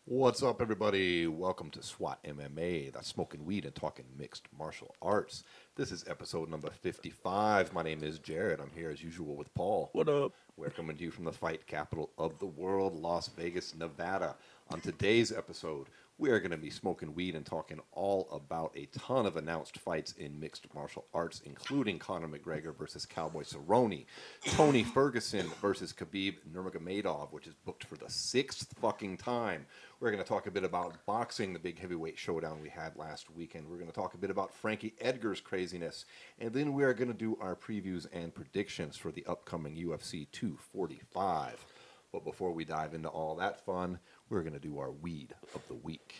What's up, everybody? Welcome to S.W.A.T MMA. That's smoking weed and talking mixed martial arts. This is episode number 55. My name is Jared. I'm here as usual with Paul. What up? We're coming to you from the fight capital of the world, Las Vegas, Nevada. On today's episode, we are going to be smoking weed and talking all about a ton of announced fights in mixed martial arts, including Conor McGregor versus Cowboy Cerrone, Tony Ferguson versus Khabib Nurmagomedov, which is booked for the 6th fucking time. We're going to talk a bit about boxing, the big heavyweight showdown we had last weekend. We're going to talk a bit about Frankie Edgar's craziness. And then we are going to do our previews and predictions for the upcoming UFC 245. But before we dive into all that fun, we're going to do our weed of the week.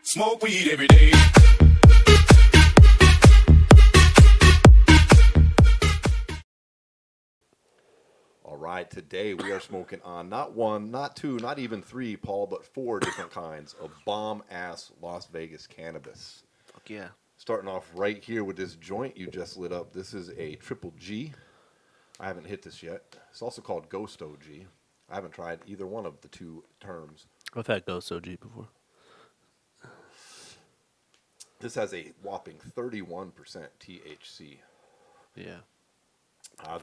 Smoke weed every day. All right, today we are smoking on not one, not two, not even three, Paul, but 4 different kinds of bomb-ass Las Vegas cannabis. Fuck yeah. Starting off right here with this joint you just lit up. This is a Triple G. I haven't hit this yet. It's also called Ghost OG. I haven't tried either one of the two terms. I've had Ghost OG before. This has a whopping 31% THC. Yeah.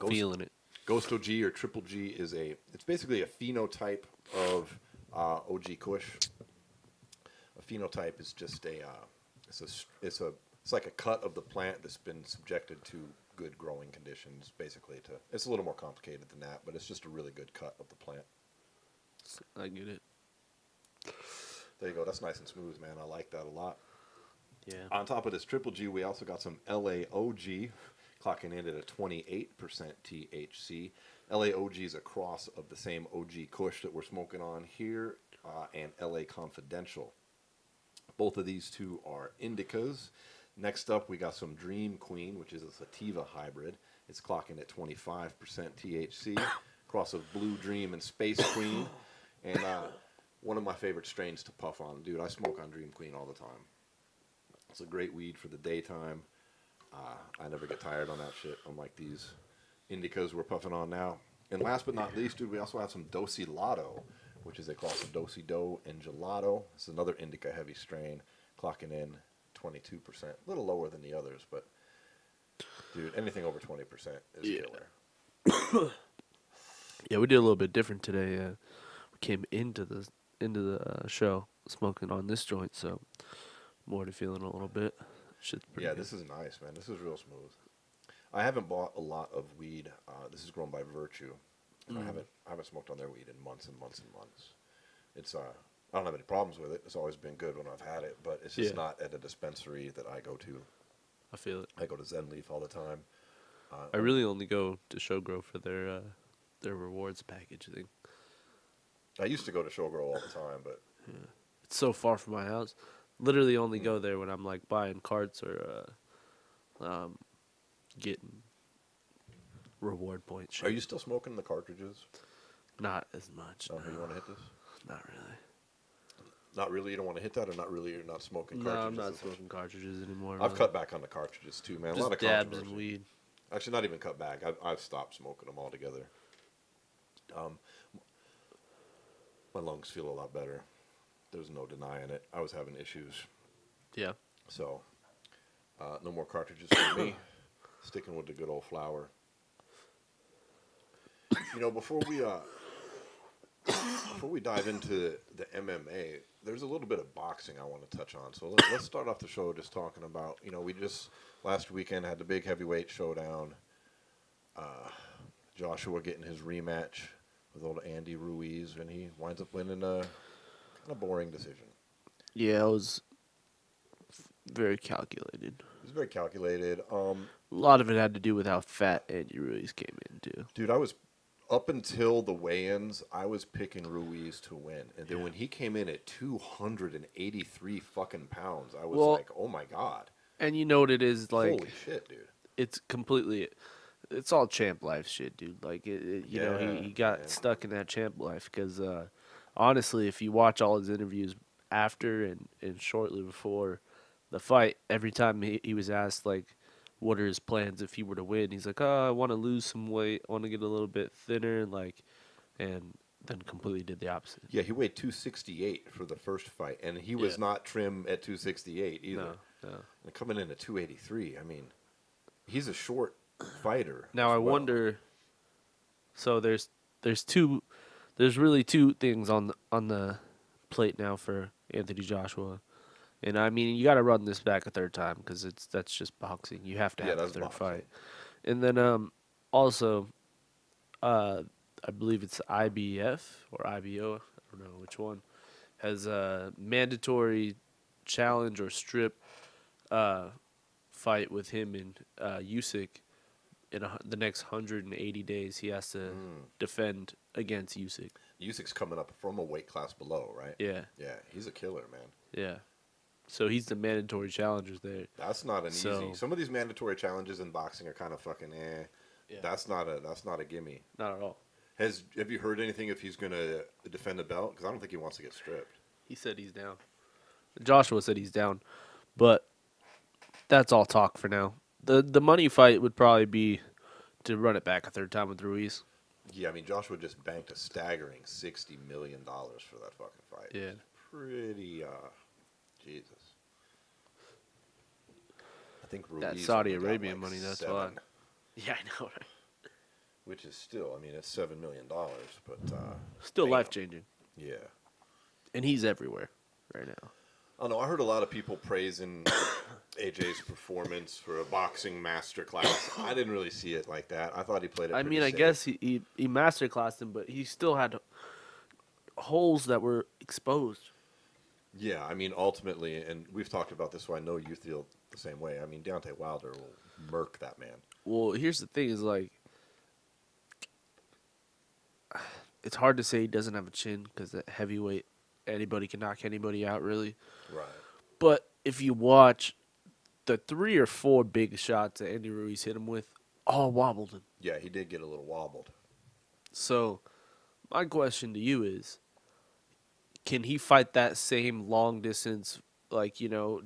Feeling it. Ghost OG or Triple G is it's basically a phenotype of OG Kush. A phenotype is just it's like a cut of the plant that's been subjected to good growing conditions, basically. It's a little more complicated than that, but it's just a really good cut of the plant. I get it. There you go. That's nice and smooth, man. I like that a lot. Yeah. On top of this Triple G, we also got some LAOG, clocking in at a 28% THC. LAOG is a cross of the same OG Kush that we're smoking on here and LA Confidential. Both of these two are indicas. Next up, we got some Dream Queen, which is a sativa hybrid. It's clocking at 25% THC. Cross of Blue Dream and Space Queen. And one of my favorite strains to puff on. Dude, I smoke on Dream Queen all the time. It's a great weed for the daytime. I never get tired on that shit, unlike these indicas we're puffing on now. And last but not least, dude, we also have some Dosilato, which is a cross of Dosido and Gelato. It's another indica heavy strain, clocking in 22%. A little lower than the others, but dude, anything over 20% is killer. Yeah, we did a little bit different today. We came into the show smoking on this joint, so I'm already feeling a little bit. Shit's pretty good. This is nice, man. This is real smooth. I haven't bought a lot of weed. This is grown by Virtue. And I haven't smoked on their weed in months and months and months. It's I don't have any problems with it. It's always been good when I've had it, but it's just not at a dispensary that I go to. I feel it. I go to Zen Leaf all the time. I really only go to Showgrow for their rewards package thing. I used to go to Showgrow all the time, but it's so far from my house. Literally only go there when I'm like buying carts or getting reward points. Shit. Are you still smoking the cartridges? Not as much. Oh, you want to hit this? Not really. Not really? You don't want to hit that, or not really? You're not smoking cartridges? No, I'm not smoking cartridges anymore. I've cut back on the cartridges too, man. Just a lot of dabs and weed. Actually, not even cut back. I've stopped smoking them altogether. My lungs feel a lot better. There's no denying it. I was having issues. Yeah. So, no more cartridges for me. Sticking with the good old flower. You know, before we dive into the MMA, there's a little bit of boxing I want to touch on. So let's start off the show just talking about, you know, we just last weekend had the big heavyweight showdown. Joshua getting his rematch with old Andy Ruiz, and he winds up winning a kind of boring decision. Yeah, it was very calculated. It was very calculated. A lot of it had to do with how fat Andy Ruiz came in, too. Dude, I was up until the weigh-ins, I was picking Ruiz to win. And then when he came in at 283 fucking pounds, I was like, oh my God. And you know what it is, like, holy shit, dude. It's all champ life shit, dude. Like, you know, he got stuck in that champ life because, honestly, if you watch all his interviews after and shortly before the fight, every time he was asked, like, what are his plans if he were to win, he's like, oh, I want to lose some weight, I want to get a little bit thinner, and then completely did the opposite. Yeah, he weighed 268 for the first fight, and he was Yeah. not trim at 268 either. No. And coming in at 283, I mean, he's a short fighter. Now I as well. wonder. So there's really two things on the plate now for Anthony Joshua, and I mean you got to run this back a third time because that's just boxing. You have to have a that's third boxing. fight, and then also, I believe it's IBF or IBO. I don't know which one has a mandatory challenge or strip fight with him and Usyk. In the next 180 days, he has to defend against Usyk. Usyk's coming up from a weight class below, right? Yeah. Yeah, he's a killer, man. Yeah. So he's the mandatory challenger there. That's not an easy. Some of these mandatory challenges in boxing are kind of fucking Yeah. That's not a gimme. Not at all. Have you heard anything if he's going to defend the belt? Because I don't think he wants to get stripped. He said he's down. Joshua said he's down, but that's all talk for now. The money fight would probably be to run it back a third time with Ruiz. Yeah, I mean Joshua just banked a staggering $60 million for that fucking fight. Yeah. It's pretty. Jesus. I think Ruiz That Saudi only got Arabian like money. That's 7, why. Yeah, I know. Right? which is still. I mean, it's $7 million, but Still damn. life changing, Yeah. and he's everywhere right now. I don't know. I heard a lot of people praising AJ's performance for a boxing masterclass. I didn't really see it like that. I thought he played it. I pretty mean, I safe. guess he masterclassed him, but he still had holes that were exposed. Yeah, I mean, ultimately, and we've talked about this, so I know you feel the same way. I mean, Deontay Wilder will murk that man. Well, here's the thing: is like, it's hard to say he doesn't have a chin because at heavyweight, anybody can knock anybody out, really. Right. But if you watch the 3 or 4 big shots that Andy Ruiz hit him with, all wobbled him. Yeah, he did get a little wobbled. So, my question to you is, can he fight that same long distance,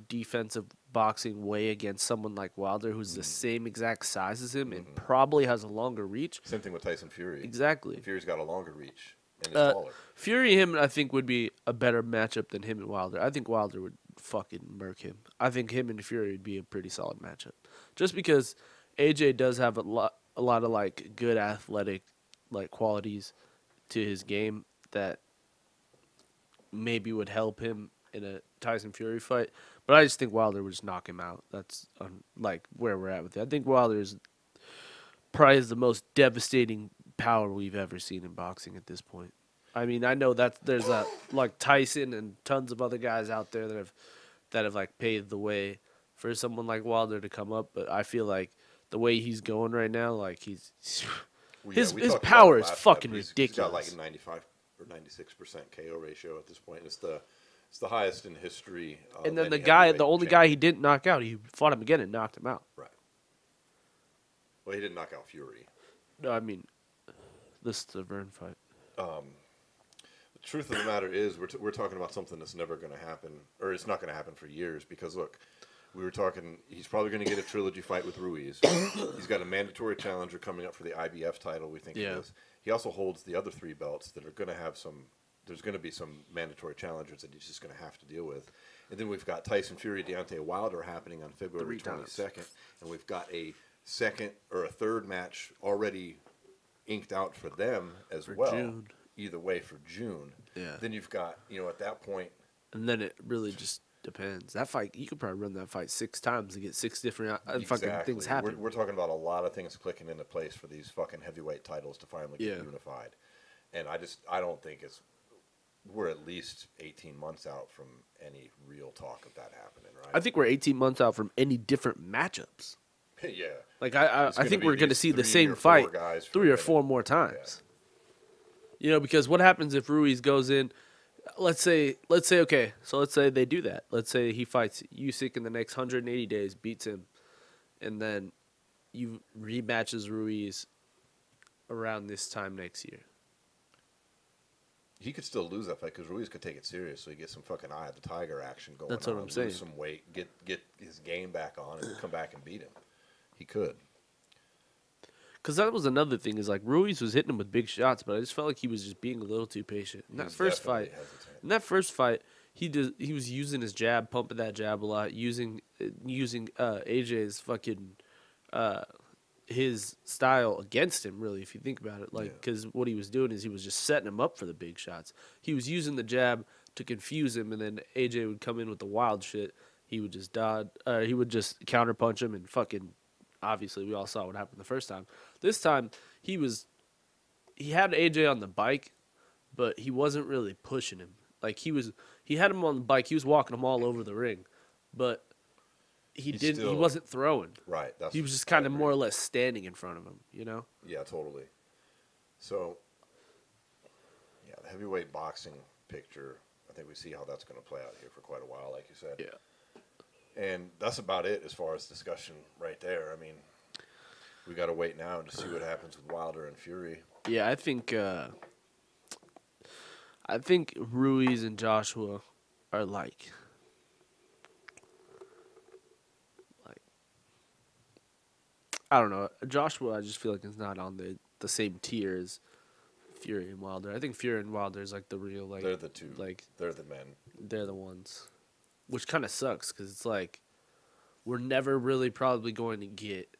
defensive boxing way against someone like Wilder, who's the same exact size as him and probably has a longer reach? Same thing with Tyson Fury. Exactly. Fury's got a longer reach and is taller. Fury him, I think, would be a better matchup than him and Wilder. I think Wilder would fucking murk him. I think him and Fury would be a pretty solid matchup. Just because AJ does have a lot of like good athletic qualities to his game that maybe would help him in a Tyson Fury fight. But I just think Wilder would just knock him out. That's where we're at with it. I think Wilder is probably the most devastating power we've ever seen in boxing at this point. I mean, I know that there's Tyson and tons of other guys out there that have paved the way for someone like Wilder to come up, but I feel like the way he's going right now, his power is fucking ridiculous. He's got like a 95 or 96% KO ratio at this point. It's the highest in history. And then the only guy he didn't knock out, he fought him again and knocked him out. Right. Well, he didn't knock out Fury. No, I mean, this is the Vern fight. The truth of the matter is, we're talking about something that's never going to happen, or it's not going to happen for years. Because look, we were talking. He's probably going to get a trilogy fight with Ruiz. He's got a mandatory challenger coming up for the IBF title. We think it is. He also holds the other 3 belts that are going to have some. There's going to be some mandatory challengers that he's just going to have to deal with. And then we've got Tyson Fury, Deontay Wilder happening on February 22nd, and we've got a second or a third match already inked out for them as well. June. Either way for June. Yeah. Then you've got, at that point. And then it really just depends. That fight, you could probably run that fight 6 times to get 6 different fucking things happening. We're talking about a lot of things clicking into place for these fucking heavyweight titles to finally get unified. And I don't think we're at least 18 months out from any real talk of that happening, right? I think we're 18 months out from any different matchups. Yeah. I think we're going to see the same fight 3 or 4 more times. Yeah. Because what happens if Ruiz goes in? Let's say they do that. Let's say he fights Usyk in the next 180 days, beats him, and then you rematches Ruiz around this time next year. he could still lose that fight because Ruiz could take it serious. So he gets some fucking eye of the tiger action going. That's what I'm saying. Lose some weight, get his game back on, and come back and beat him. He could. Because that was another thing is like Ruiz was hitting him with big shots, but I just felt like he was just being a little too patient. In that first fight, he was using his jab, pumping that jab a lot, using AJ's fucking his style against him. Really, if you think about it, like because what he was doing is he was just setting him up for the big shots. He was using the jab to confuse him, and then AJ would come in with the wild shit. He would just dodge. He would just counterpunch him and fucking. Obviously, we all saw what happened the first time. This time, he had AJ on the bike, but he wasn't really pushing him. Like he had him on the bike. He was walking him all over the ring, but he wasn't throwing. Right. He was just kind of more or less standing in front of him. You know? Yeah, totally. So, yeah, the heavyweight boxing picture. I think we see how that's going to play out here for quite a while, like you said. Yeah. And that's about it as far as discussion right there. I mean, we got to wait now to see what happens with Wilder and Fury. Yeah, I think Ruiz and Joshua are like I don't know. Joshua, I just feel like is not on the same tier as Fury and Wilder. I think Fury and Wilder is like the real like they're the two. Like they're the men. They're the ones. Which kind of sucks because it's like we're never really probably going to get.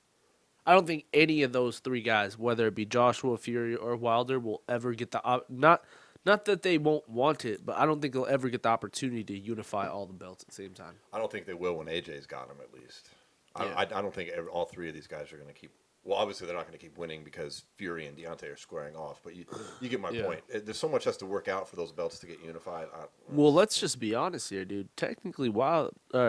I don't think any of those three guys, whether it be Joshua, Fury, or Wilder, will ever get the not that they won't want it, but I don't think they'll ever get the opportunity to unify all the belts at the same time. I don't think they will when AJ's got them at least. Yeah. I don't think all three of these guys are going to keep. Well, obviously they're not going to keep winning because Fury and Deontay are squaring off. But you get my point. There's so much has to work out for those belts to get unified. Well, let's just be honest here, dude. Technically,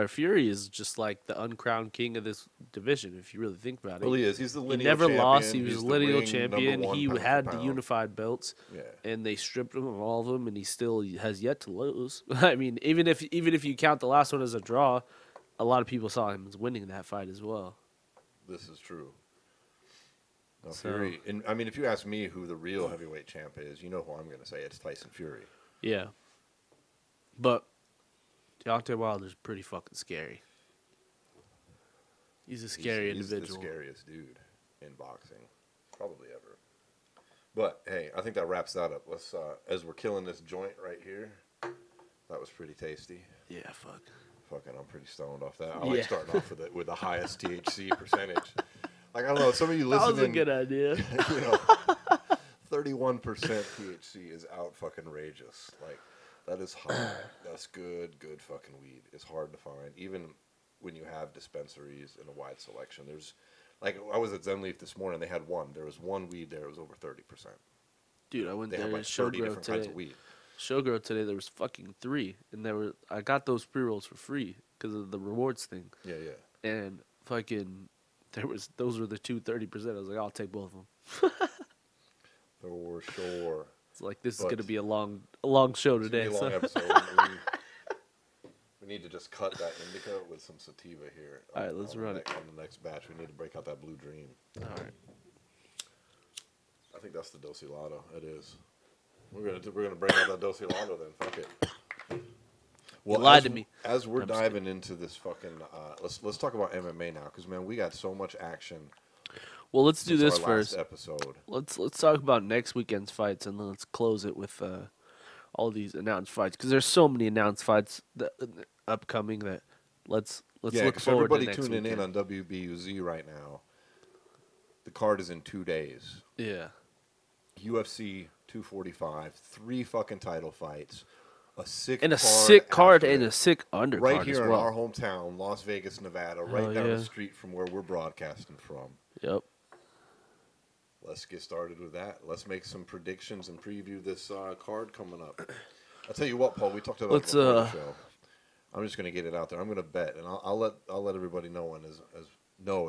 Fury is just like the uncrowned king of this division, if you really think about it. Well, he is. He's the lineal champion. He never champion. lost. He was He's the lineal ring champion. He had the pound. unified belts, Yeah. and they stripped him of all of them, and he still has yet to lose. I mean, even if you count the last one as a draw, a lot of people saw him as winning that fight as well. This is true. No, Fury, and I mean, if you ask me who the real heavyweight champ is, you know who I'm going to say. It's Tyson Fury. Yeah. But Deontay Wilder's pretty fucking scary. He's a scary individual. He's the scariest dude in boxing, probably ever. But hey, I think that wraps that up. Let's as we're killing this joint right here. That was pretty tasty. Yeah, fuck. Fucking, I'm pretty stoned off that. I like starting off with the highest THC percentage. Like, I don't know, some of you listening. That was a good idea. 31% THC is out fucking rageous. Like, that is high. That's good fucking weed. It's hard to find, even when you have dispensaries and a wide selection. There's, like, I was at Zen Leaf this morning. They had one. There was one weed there. It was over 30%. Dude, I went there. They had like 30 different kinds of weed. Showgirl today, there was fucking 3, and I got those pre-rolls for free because of the rewards thing. Yeah. And fucking, those were the 30%. I was like, I'll take both of them. For sure. It's like this is gonna be a long show today. It's gonna be a long episode. We need to just cut that indica with some sativa here. All right, let's run it on the next batch. We need to break out that Blue Dream. All right. I think that's the Dosilato. It is. We're gonna break out that Dosilato then. Fuck it. Well, you lied to me. As we're diving into this fucking, let's talk about MMA now, because man, we got so much action. Well, let's do this first. Episode. Let's talk about next weekend's fights, and then let's close it with all these announced fights, because there's so many announced fights upcoming that let's look forward to next tuning weekend. in on WBUZ right now. The card is in 2 days. Yeah. UFC 245, 3 fucking title fights, a sick card and a sick undercard right here as well. in our hometown, Las Vegas, Nevada, right down the street from where we're broadcasting from. Yep. Let's get started with that. Let's make some predictions and preview this card coming up. I'll tell you what, Paul. We talked about it before the show. I'm just going to get it out there. I'm going to bet, and I'll let everybody know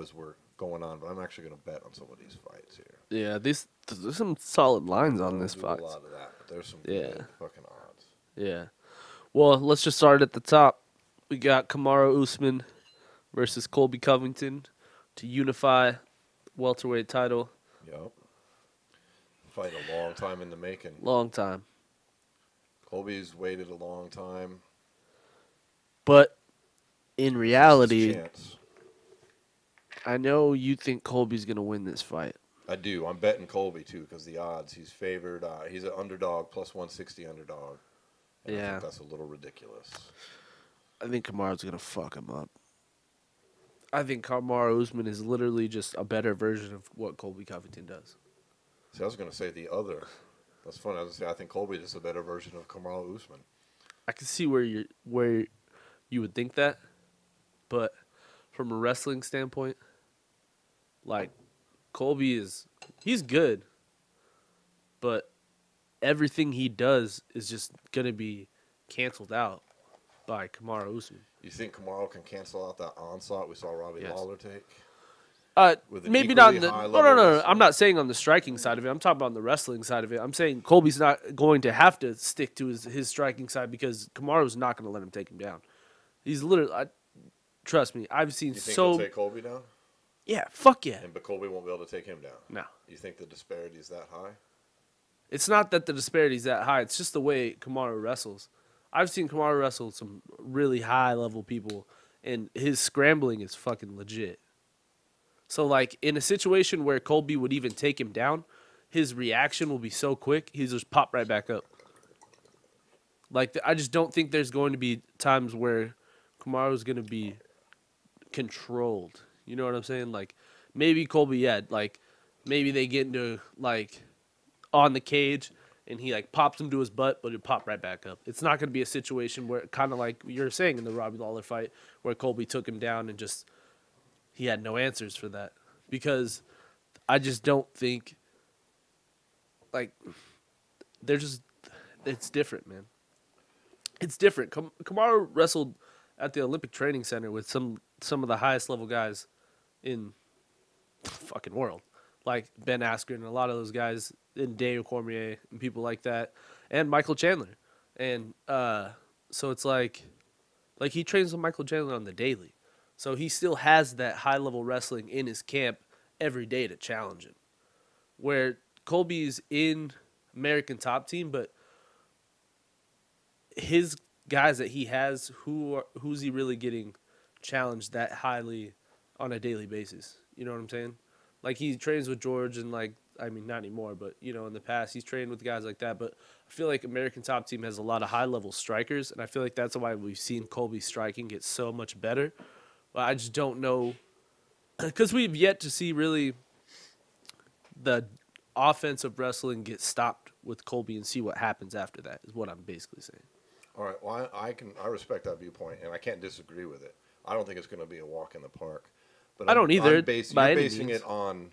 as we're going on. But I'm actually going to bet on some of these fights here. Yeah, there's some solid lines on this fight. A lot of that, but there's some good fucking odds. Yeah. Well, let's just start at the top. We got Kamaru Usman versus Colby Covington to unify welterweight title. Yep. Fight a long time in the making. Long time. Colby's waited a long time. But in This reality, is his chance. I know you think Colby's going to win this fight. I do. I'm betting Colby, too, because the odds. He's favored. He's an underdog, plus 160 underdog. And I think that's a little ridiculous. I think Kamaru's going to fuck him up. I think Kamaru Usman is literally just a better version of what Colby Covington does. See, I was going to say the other. That's funny. I was going to say I think Colby is just a better version of Kamaru Usman. I can see where you would think that, but from a wrestling standpoint, like Colby he's good, but everything he does is just gonna be canceled out by Kamaru Usman. You think Kamaru can cancel out that onslaught we saw Robbie Lawler take? Maybe not. No. I'm not saying on the striking side of it. I'm talking about on the wrestling side of it. I'm saying Colby's not going to have to stick to his striking side because Kamaru's not going to let him take him down. He's literally. Trust me, I've seen you think so. He'll take Colby down? Yeah, fuck yeah. But Colby won't be able to take him down. No. You think the disparity is that high? It's not that the disparity is that high. It's just the way Kamaru wrestles. I've seen Kamaru wrestle some really high level people, and his scrambling is fucking legit. So, like, in a situation where Colby would even take him down, his reaction will be so quick, he'll just pop right back up. Like, I just don't think there's going to be times where Kamaru's going to be controlled. You know what I'm saying? Like, maybe Colby, like, maybe they get into, like, on the cage, and he, like, pops him to his butt, but he'll pop right back up. It's not going to be a situation where, kind of like you're saying in the Robbie Lawler fight, where Colby took him down and just... He had no answers for that because I just don't think, like, it's different, man. It's different. Kamaru wrestled at the Olympic Training Center with some of the highest level guys in the fucking world, like Ben Askren and a lot of those guys, and Daniel Cormier and people like that, and Michael Chandler. And so it's like he trains with Michael Chandler on the daily. So he still has that high-level wrestling in his camp every day to challenge him. Where Colby's in American Top Team, but his guys that he has, who's he really getting challenged that highly on a daily basis? You know what I'm saying? Like, he trains with George and, like, I mean, not anymore, but, you know, in the past, he's trained with guys like that. But I feel like American Top Team has a lot of high-level strikers, and I feel like that's why we've seen Colby's striking get so much better. I just don't know, because we've yet to see really the offensive wrestling get stopped with Colby and see what happens after that is what I'm basically saying. All right, well, I respect that viewpoint, and I can't disagree with it. I don't think it's going to be a walk in the park. But I don't either. You're basing it on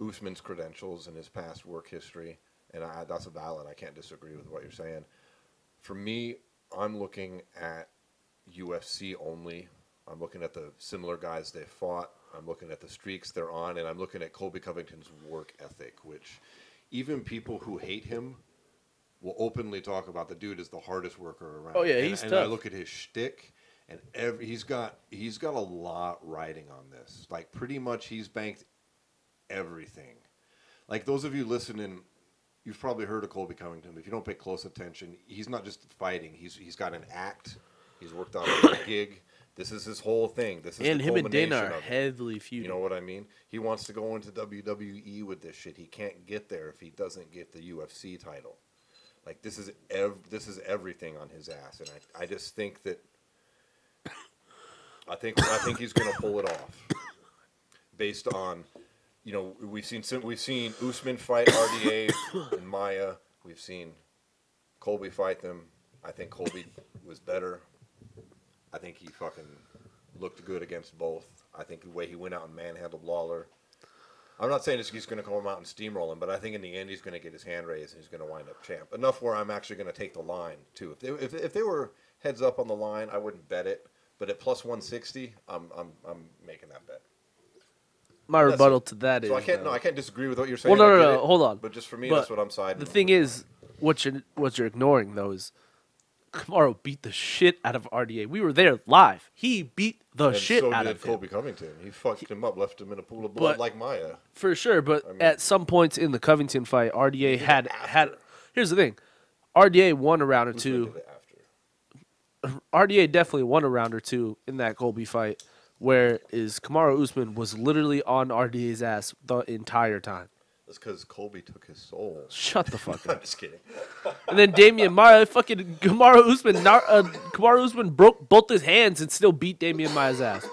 Usman's credentials and his past work history, and that's valid. I can't disagree with what you're saying. For me, I'm looking at UFC only. I'm looking at the similar guys they fought. I'm looking at the streaks they're on, and I'm looking at Colby Covington's work ethic, which even people who hate him will openly talk about. The dude is the hardest worker around. Oh yeah, he's tough. And I look at his shtick, and he's got a lot riding on this. Like, pretty much he's banked everything. Like, those of you listening, you've probably heard of Colby Covington. But if you don't pay close attention, he's not just fighting. He's got an act. He's worked out a gig. This is his whole thing. This is and the him and Dana culmination are of it. heavily feuding. You know what I mean? He wants to go into WWE with this shit. He can't get there if he doesn't get the UFC title. Like, this is everything on his ass, and I just think that I think he's going to pull it off based on, you know, we've seen Usman fight RDA and Maya. We've seen Colby fight them. I think Colby was better. I think he fucking looked good against both. I think the way he went out and manhandled Lawler. I'm not saying he's going to come out and steamroll him, but I think in the end he's going to get his hand raised and he's going to wind up champ. Enough where I'm actually going to take the line too. If they were heads up on the line, I wouldn't bet it. But at plus 160, I'm making that bet. My rebuttal to that is I can't disagree with what you're saying. Well, no, hold on. But just for me, that's what I'm siding. The thing is, what you're ignoring though is Kamaru beat the shit out of RDA. We were there live. He beat the shit out of him. So did Colby Covington. He fucked him up, left him in a pool of blood like Maya. For sure, but at some points in the Covington fight, RDA had Here's the thing. RDA won a round or Usman two. did it after. RDA definitely won a round or two in that Colby fight, whereas Kamaru Usman was literally on RDA's ass the entire time. That's because Colby took his soul. Shut the fuck I'm up. just kidding. And then Damian Maia, fucking Kamaru Usman broke both his hands and still beat Damian Maia's ass.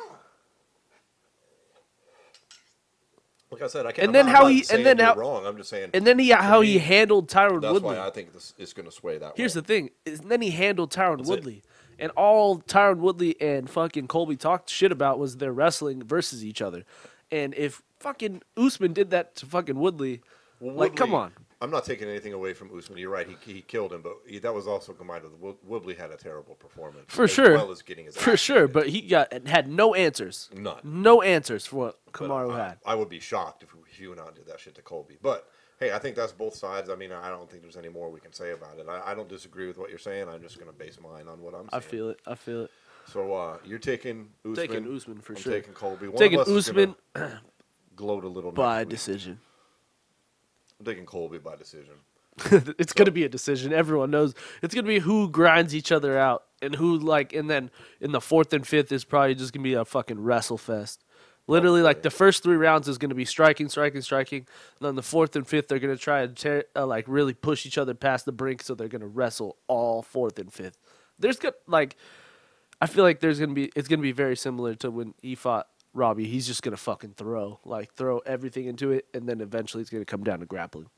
Like I said, I can't. And then I'm how not he, saying and then you're how, wrong. I'm just saying. and then how he handled Tyron That's Woodley. why I think this is going to sway that way. Here's the thing, and then he handled Tyron Woodley. And all Tyron Woodley and fucking Colby talked shit about was their wrestling versus each other. And if fucking Usman did that to fucking Woodley, like, come on. I'm not taking anything away from Usman. You're right. He killed him, but that was also combined with Woodley had a terrible performance. For sure. As well as getting his For ass sure, beat. but he had no answers. None. No answers for what But Kamaru had. I would be shocked if you and I did that shit to Colby. But, hey, I think that's both sides. I mean, I don't think there's any more we can say about it. I don't disagree with what you're saying. I'm just going to base mine on what I'm saying. I feel it. So, you're taking Usman. Taking Usman for I'm sure. taking Colby. One Taking of us is Usman gonna gloat a little by next week. decision. I'm taking Colby by decision. It's going to be a decision. Everyone knows. It's going to be who grinds each other out and who, like, and then in the fourth and fifth is probably just going to be a fucking wrestle fest. Literally, like, the first 3 rounds is going to be striking. And then the fourth and fifth, they're going to try and like really push each other past the brink, so they're going to wrestle all fourth and fifth. I feel like it's going to be very similar to when he fought Robbie. He's just going to fucking throw everything into it, and then eventually it's going to come down to grappling.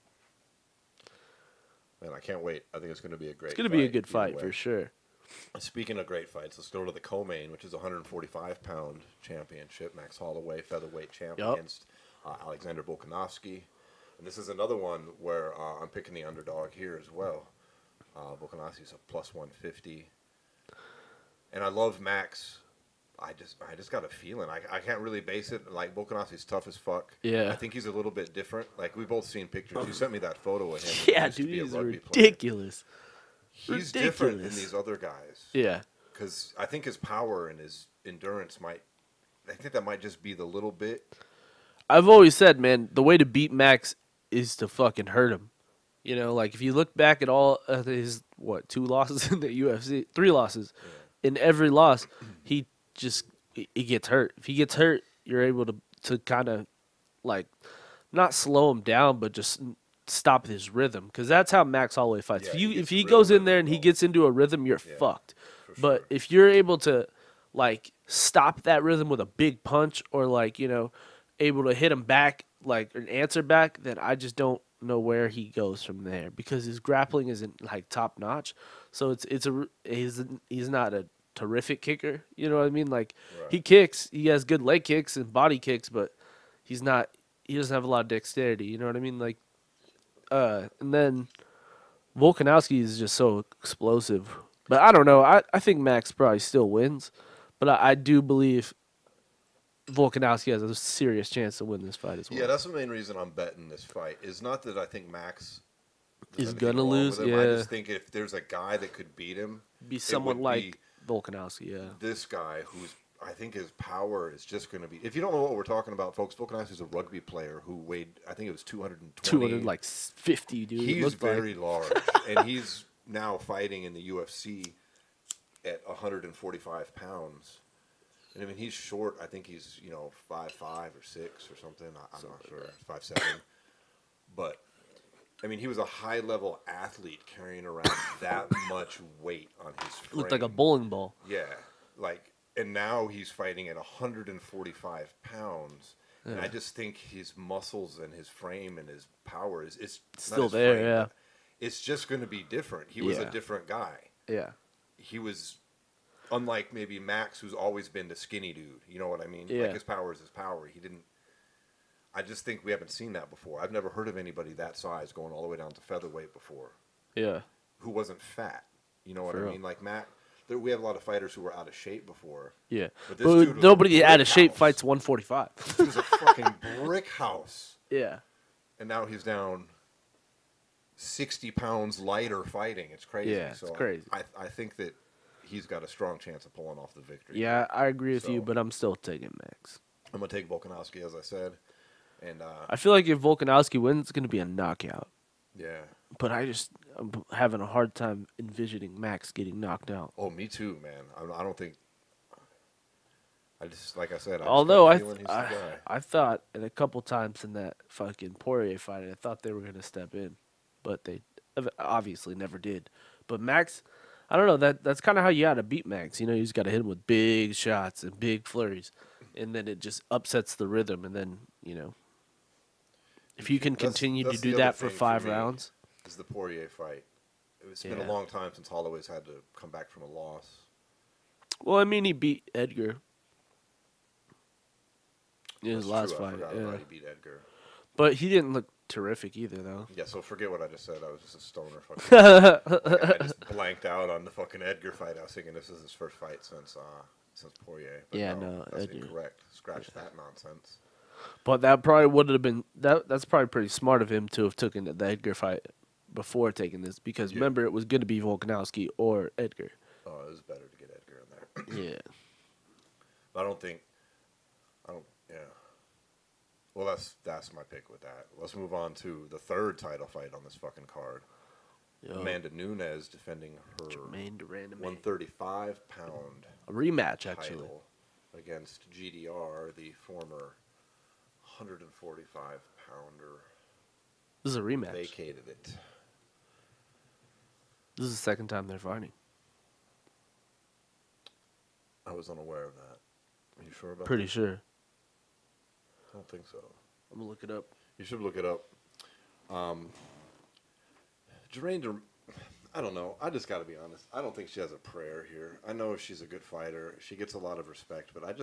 Man, I can't wait. I think it's going to be a great fight. It's going to be a good either fight way. for sure. Speaking of great fights, let's go to the co-main, which is a 145-pound championship. Max Holloway, featherweight champ, against Alexander Volkanovski. And this is another one where I'm picking the underdog here as well. Volkanovski's a plus 150. And I love Max. I just got a feeling. I can't really base it. Like, Volkanovski's tough as fuck. Yeah. I think he's a little bit different. Like, we've both seen pictures. You sent me that photo of him. Yeah, dude, he's ridiculous. He's different than these other guys. Yeah. Because I think his power and his endurance I think that might just be the little bit. I've always said, man, the way to beat Max is to fucking hurt him. You know, like, if you look back at all of his, 2 losses in the UFC? 3 losses. Yeah. In every loss, he gets hurt. If he gets hurt, you're able to kind of, like, not slow him down, but just stop his rhythm. Because that's how Max Holloway fights. Yeah, if he goes in there and he gets into a rhythm, you're fucked. But if you're able to, like, stop that rhythm with a big punch or, like, you know, able to hit him back, like, an answer back, then I just don't know where he goes from there, because his grappling isn't, like, top notch. So he's not a terrific kicker, you know what I mean? Like, he kicks, he has good leg kicks and body kicks, but he doesn't have a lot of dexterity, you know what I mean? Like, and then Volkanovski is just so explosive. But I don't know. I think Max probably still wins, but I do believe Volkanovski has a serious chance to win this fight as well. Yeah, that's the main reason I'm betting this fight. Is not that I think Max is gonna lose. I just think if there's a guy that could beat him, be someone like Volkanovski. Yeah, this guy who's, I think his power is just going to be. If you don't know what we're talking about, folks, Volkanovski's a rugby player who weighed, I think it was 250, dude. He's very large, and he's now fighting in the UFC at 145 pounds. And I mean, he's short. I think he's 5'5" or 6 or something. I'm not sure. 5'7". But I mean, he was a high-level athlete carrying around that much weight on his frame. Looked like a bowling ball. Yeah, like, and now he's fighting at 145 pounds. Yeah. And I just think his muscles and his frame and his power is still there. Frame, yeah, it's just going to be different. He was a different guy. Yeah, he was unlike maybe Max, who's always been the skinny dude. You know what I mean? Yeah. Like, his power is his power. He didn't. I just think we haven't seen that before. I've never heard of anybody that size going all the way down to featherweight before. Yeah. Who wasn't fat. You know what I mean? Like, Matt, we have a lot of fighters who were out of shape before. Yeah. But this dude was nobody out of shape fights 145. He was a fucking brick house. Yeah. And now he's down 60 pounds lighter fighting. It's crazy. Yeah, so it's crazy. I think that he's got a strong chance of pulling off the victory. Yeah, I agree with you, but I'm still taking Max. I'm going to take Volkanovski, as I said. And I feel like if Volkanovski wins, it's going to be a knockout. Yeah. But I'm having a hard time envisioning Max getting knocked out. Oh, me too, man. I don't think. I just, like I said, I just got Although a feeling he's the guy. I thought, and a couple times in that fucking Poirier fight, I thought they were gonna step in, but they obviously never did. But Max, I don't know. That's kind of how you gotta beat Max. You know, you just gotta hit him with big shots and big flurries, and then it just upsets the rhythm. And then if you can continue to do that for 5 rounds, is the Poirier fight. It's been a long time since Holloway's had to come back from a loss. Well, I mean, he beat Edgar in his That's last true. I fight. forgot Yeah. about he beat Edgar. But he didn't look terrific either, though. Yeah, so forget what I just said. I was just a stoner. Fucking I just blanked out on the fucking Edgar fight. I was thinking this is his first fight since Poirier. But Yeah, no, that's Edgar. incorrect. Scratch that nonsense. But that probably would have been that's probably pretty smart of him to have taken the Edgar fight before taking this, because remember, it was going to be Volkanovski or Edgar. Oh, it was better to get Edgar in there. Yeah. But yeah. Well, that's my pick with that. Let's move on to the third title fight on this fucking card. Yo. Amanda Nunes defending her Jermaine Durand. 135-pound A rematch, actually. title against GDR, the former 145-pounder. This is a rematch. Vacated it. This is the second time they're fighting. I was unaware of that. Are you sure about Pretty that? sure. I don't think so. I'm going to look it up. You should look it up. Jermaine, I don't know. I just got to be honest. I don't think she has a prayer here. I know she's a good fighter. She gets a lot of respect, but I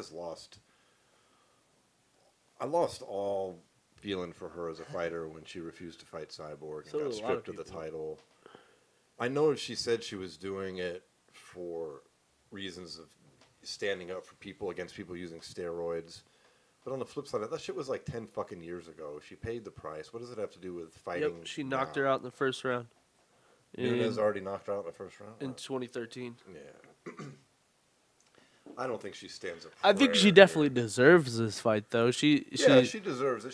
lost all feeling for her as a fighter when she refused to fight Cyborg and got stripped of the title. I know she said she was doing it for reasons of standing up for people against people using steroids. But on the flip side, that shit was like 10 fucking years ago. She paid the price. What does it have to do with fighting? Yep, she knocked her out in the first round. Nunes already knocked her out in the first round? In 2013. Yeah. I don't think she stands up. I think she definitely deserves this fight, though. She deserves it.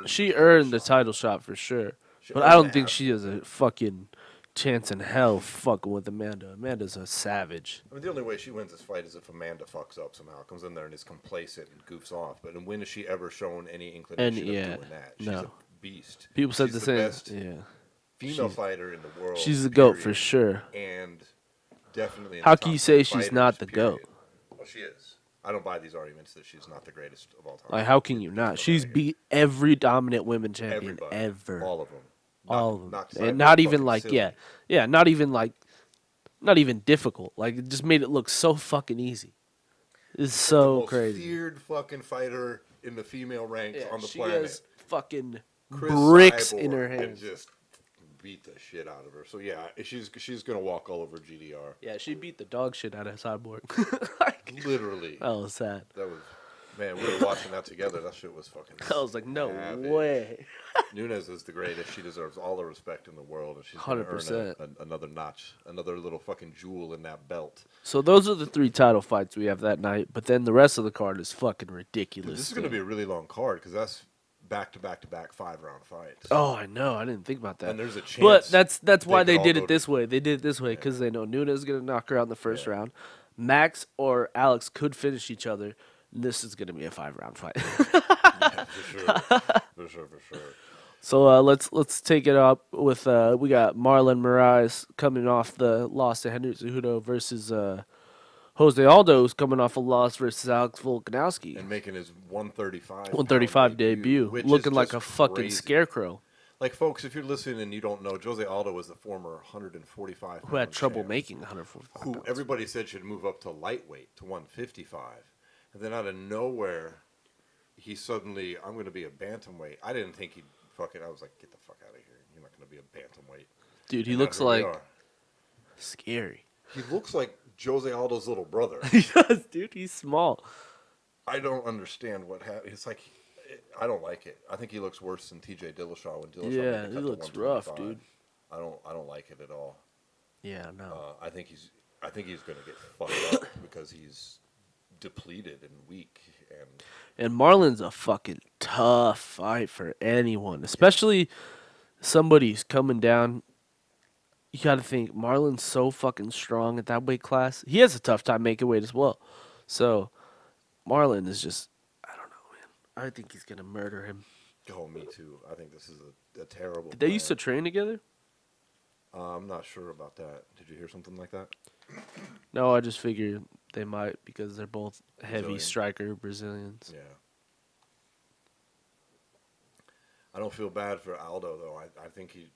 She earned the title shot for sure. But I don't think she has a fucking chance in hell fucking with Amanda. Amanda's a savage. I mean, the only way she wins this fight is if Amanda fucks up somehow, comes in there and is complacent and goofs off. But when has she ever shown any inclination of doing that? She's a beast. People said She's the same. Best female fighter in the world. She's the GOAT for sure. And definitely. How can you say she's not the GOAT? Well, she is. I don't buy these arguments that she's not the greatest of all time. Like, how can you not? She's beat every dominant women champion ever. All of them. All of them. And not even like, not even difficult. Like, it just made it look so fucking easy. It's so crazy. The most feared fucking fighter in the female ranks on the she planet. has fucking Chris bricks Cyborg in her and hands. just beat the shit out of her. So yeah, she's gonna walk all over GDR. Yeah, she beat the dog shit out of Cyborg. Literally. That was sad. That was, man, we were watching that together. That shit was fucking I was like, no savage. way. Nunes is the greatest. She deserves all the respect in the world, and she's gonna 100%. earn another notch, another little fucking jewel in that belt. So those are the 3 title fights we have that night, but then the rest of the card is fucking ridiculous. Dude, this is gonna be a really long card because that's back-to-back 5-round fights. Oh, I know. I didn't think about that. And there's a chance. But that's why they could did all it go this way. They did it this way because they know Nunes is going to knock her out in the first round. Max or Alex could finish each other. And this is going to be a 5-round fight. Yeah, for sure. So let's take it up with we got Marlon Moraes coming off the loss to Henry Cejudo versus Jose Aldo's coming off a loss versus Alex Volkanovski. And making his 135 debut, looking like a fucking scarecrow. Like, folks, if you're listening and you don't know, Jose Aldo was the former 145 who had trouble making 145 who pounds. everybody said should move up to lightweight, to 155. And then out of nowhere, he suddenly, I'm going to be a bantamweight. I didn't think he'd fucking, I was like, get the fuck out of here. You're not going to be a bantamweight. Dude, he looks like scary. He looks like Jose Aldo's little brother. He does, dude. He's small. I don't understand what happened. It's like, I don't like it. I think he looks worse than T.J. Dillashaw when Dillashaw made the cut he to looks 125. rough, dude. I don't like it at all. Yeah, no. I think he's going to get fucked up because he's depleted and weak And Marlon's a fucking tough fight for anyone, especially somebody's coming down. You got to think Marlon's so fucking strong at that weight class. He has a tough time making weight as well. So Marlon is just, I don't know, man. I think he's gonna murder him. Oh, me too. I think this is a terrible. Did they used to train together? I'm not sure about that. Did you hear something like that? No, I just figured they might because they're both heavy Brazilian. striker Brazilians. Yeah. I don't feel bad for Aldo though. I think he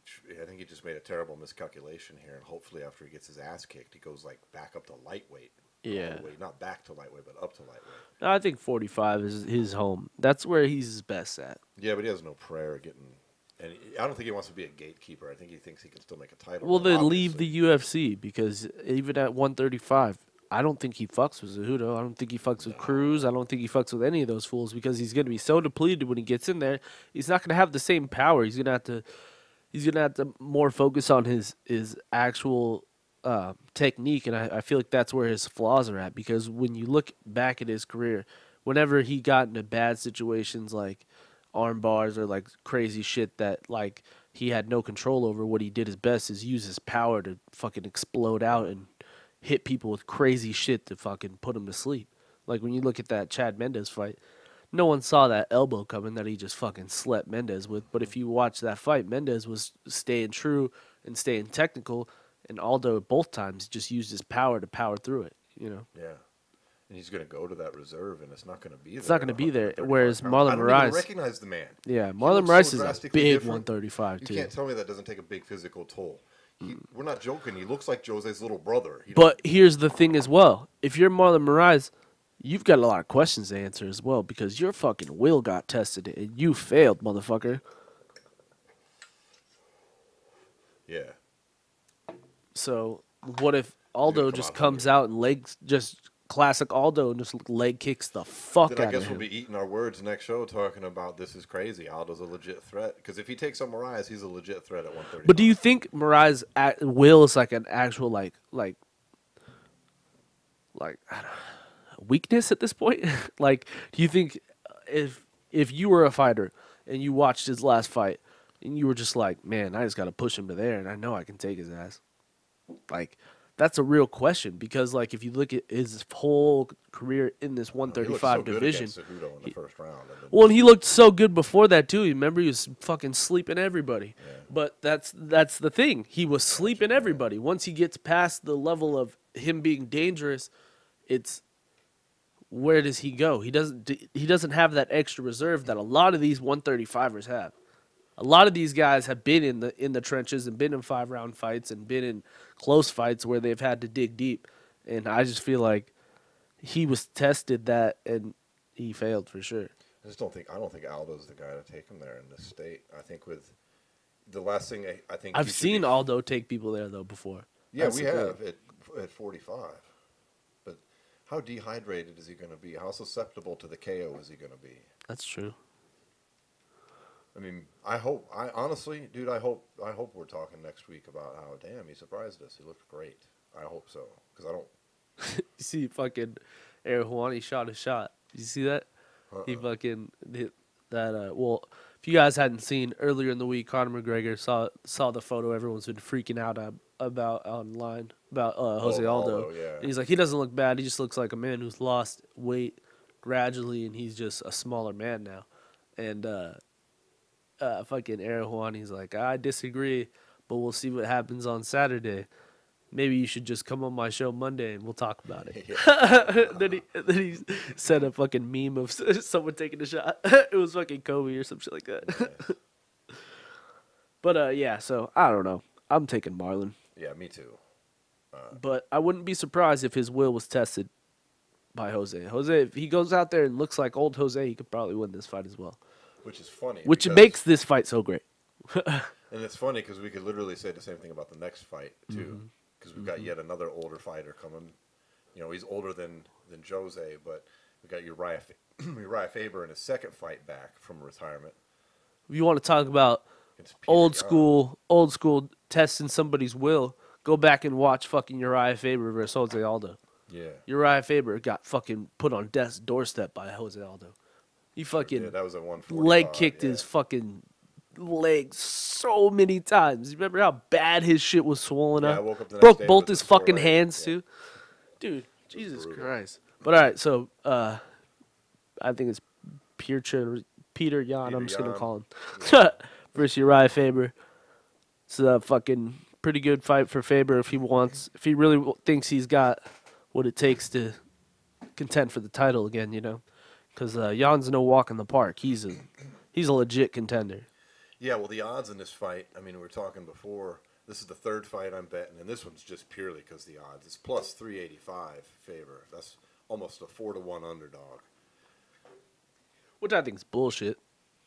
just made a terrible miscalculation here, and hopefully after he gets his ass kicked, he goes like back up to lightweight. Yeah. All the way, not back to lightweight, but up to lightweight. I think 45 is his home. That's where he's his best at. Yeah, but he has no prayer getting. And I don't think he wants to be a gatekeeper. I think he thinks he can still make a title. Well, run, then leave obviously. the UFC because even at 135, I don't think he fucks with Cejudo. I don't think he fucks with Cruz. I don't think he fucks with any of those fools because he's going to be so depleted when he gets in there. He's not going to have the same power. He's going to have to more focus on his actual technique, and I feel like that's where his flaws are at because when you look back at his career, whenever he got into bad situations like arm bars or like crazy shit that like he had no control over, what he did his best is use his power to fucking explode out and hit people with crazy shit to fucking put them to sleep. Like when you look at that Chad Mendes fight, no one saw that elbow coming that he just fucking slept Mendes with. But if you watch that fight, Mendes was staying true and staying technical, and Aldo both times just used his power to power through it, you know? Yeah. And he's going to go to that reserve, and it's not going to be there. It's not going to be there. 135 Whereas pounds. Marlon I don't even Moraes, recognize the man. yeah, He Marlon looks Moraes so is a drastically big different. 135 You too. can't tell me that doesn't take a big physical toll. We're not joking. He looks like Jose's little brother. But here's the thing as well. If you're Marlon Moraes, you've got a lot of questions to answer as well because your fucking will got tested and you failed, motherfucker. Yeah. So what if Aldo come just out comes hungry. out and legs just classic Aldo and just leg kicks the fuck Then I out guess of we'll him? be eating our words next show talking about this is crazy. Aldo's a legit threat. Because if he takes on Moraes, he's a legit threat at 135. But do you think Moraes' will is like an actual like I don't know, weakness at this point? Like, do you think if you were a fighter and you watched his last fight and you were just like, man, I just got to push him to there and I know I can take his ass? Like, that's a real question because, like, if you look at his whole career in this 135 division, He looked so good against Cejudo in the first round. And then well, and he looked so good before that too. You remember he was fucking sleeping everybody. Yeah. But that's the thing. He was sleeping everybody. Once he gets past the level of him being dangerous, it's where does he go? He doesn't have that extra reserve that a lot of these 135ers have. A lot of these guys have been in the trenches and been in 5-round fights and been in close fights where they've had to dig deep. And I just feel like he was tested that and he failed for sure. I don't think Aldo's the guy to take him there in this state. I think with the last thing I think I've seen Aldo take people there though before. Yeah, That's we the have thing. at 45. But how dehydrated is he going to be? How susceptible to the KO is he going to be? That's true. I mean, honestly, dude, I hope we're talking next week about how damn he surprised us. He looked great. I hope so because I don't. You see fucking Juan, he shot a shot. Did you see that? He fucking hit that. Well, if you guys hadn't seen earlier in the week, Conor McGregor saw the photo everyone's been freaking out about online about Jose Aldo. Yeah. And he's like, he doesn't look bad. He just looks like a man who's lost weight gradually, and he's just a smaller man now. And fucking Juan, he's like, I disagree, but we'll see what happens on Saturday. Maybe you should just come on my show Monday and we'll talk about it. then he said a fucking meme of someone taking a shot. It was fucking Kobe or some shit like that. Nice. But yeah, so I don't know. I'm taking Marlon. Yeah, me too. But I wouldn't be surprised if his will was tested by Jose. Jose, if he goes out there and looks like old Jose, he could probably win this fight as well. Which is funny. Which because- makes this fight so great. And it's funny because we could literally say the same thing about the next fight too, because we've got yet another older fighter coming. You know, he's older than Jose, but we got Uriah Faber in his second fight back from retirement. If you want to talk about It's Peter old school testing somebody's will, go back and watch fucking Uriah Faber versus Jose Aldo. Yeah. Uriah Faber got fucking put on death's doorstep by Jose Aldo. He fucking Yeah, that was a 145. leg kicked his fucking leg so many times. You remember how bad his shit was swollen Yeah, up? I woke up the next Broke day both with his a sore fucking leg. hands Yeah. too. Dude, Jesus brutal. Christ. But all right, so I think it's Peter Yan. I'm just gonna Yan. call him versus Uriah Faber. It's a fucking pretty good fight for Faber if he really thinks he's got what it takes to contend for the title again. You know, because Jan's no walk in the park. He's a legit contender. Yeah, well, the odds in this fight, I mean, we were talking before. This is the third fight I'm betting, and this one's just purely because the odds. It's plus 385 Faber. That's almost a 4-1 underdog. Which I think is bullshit.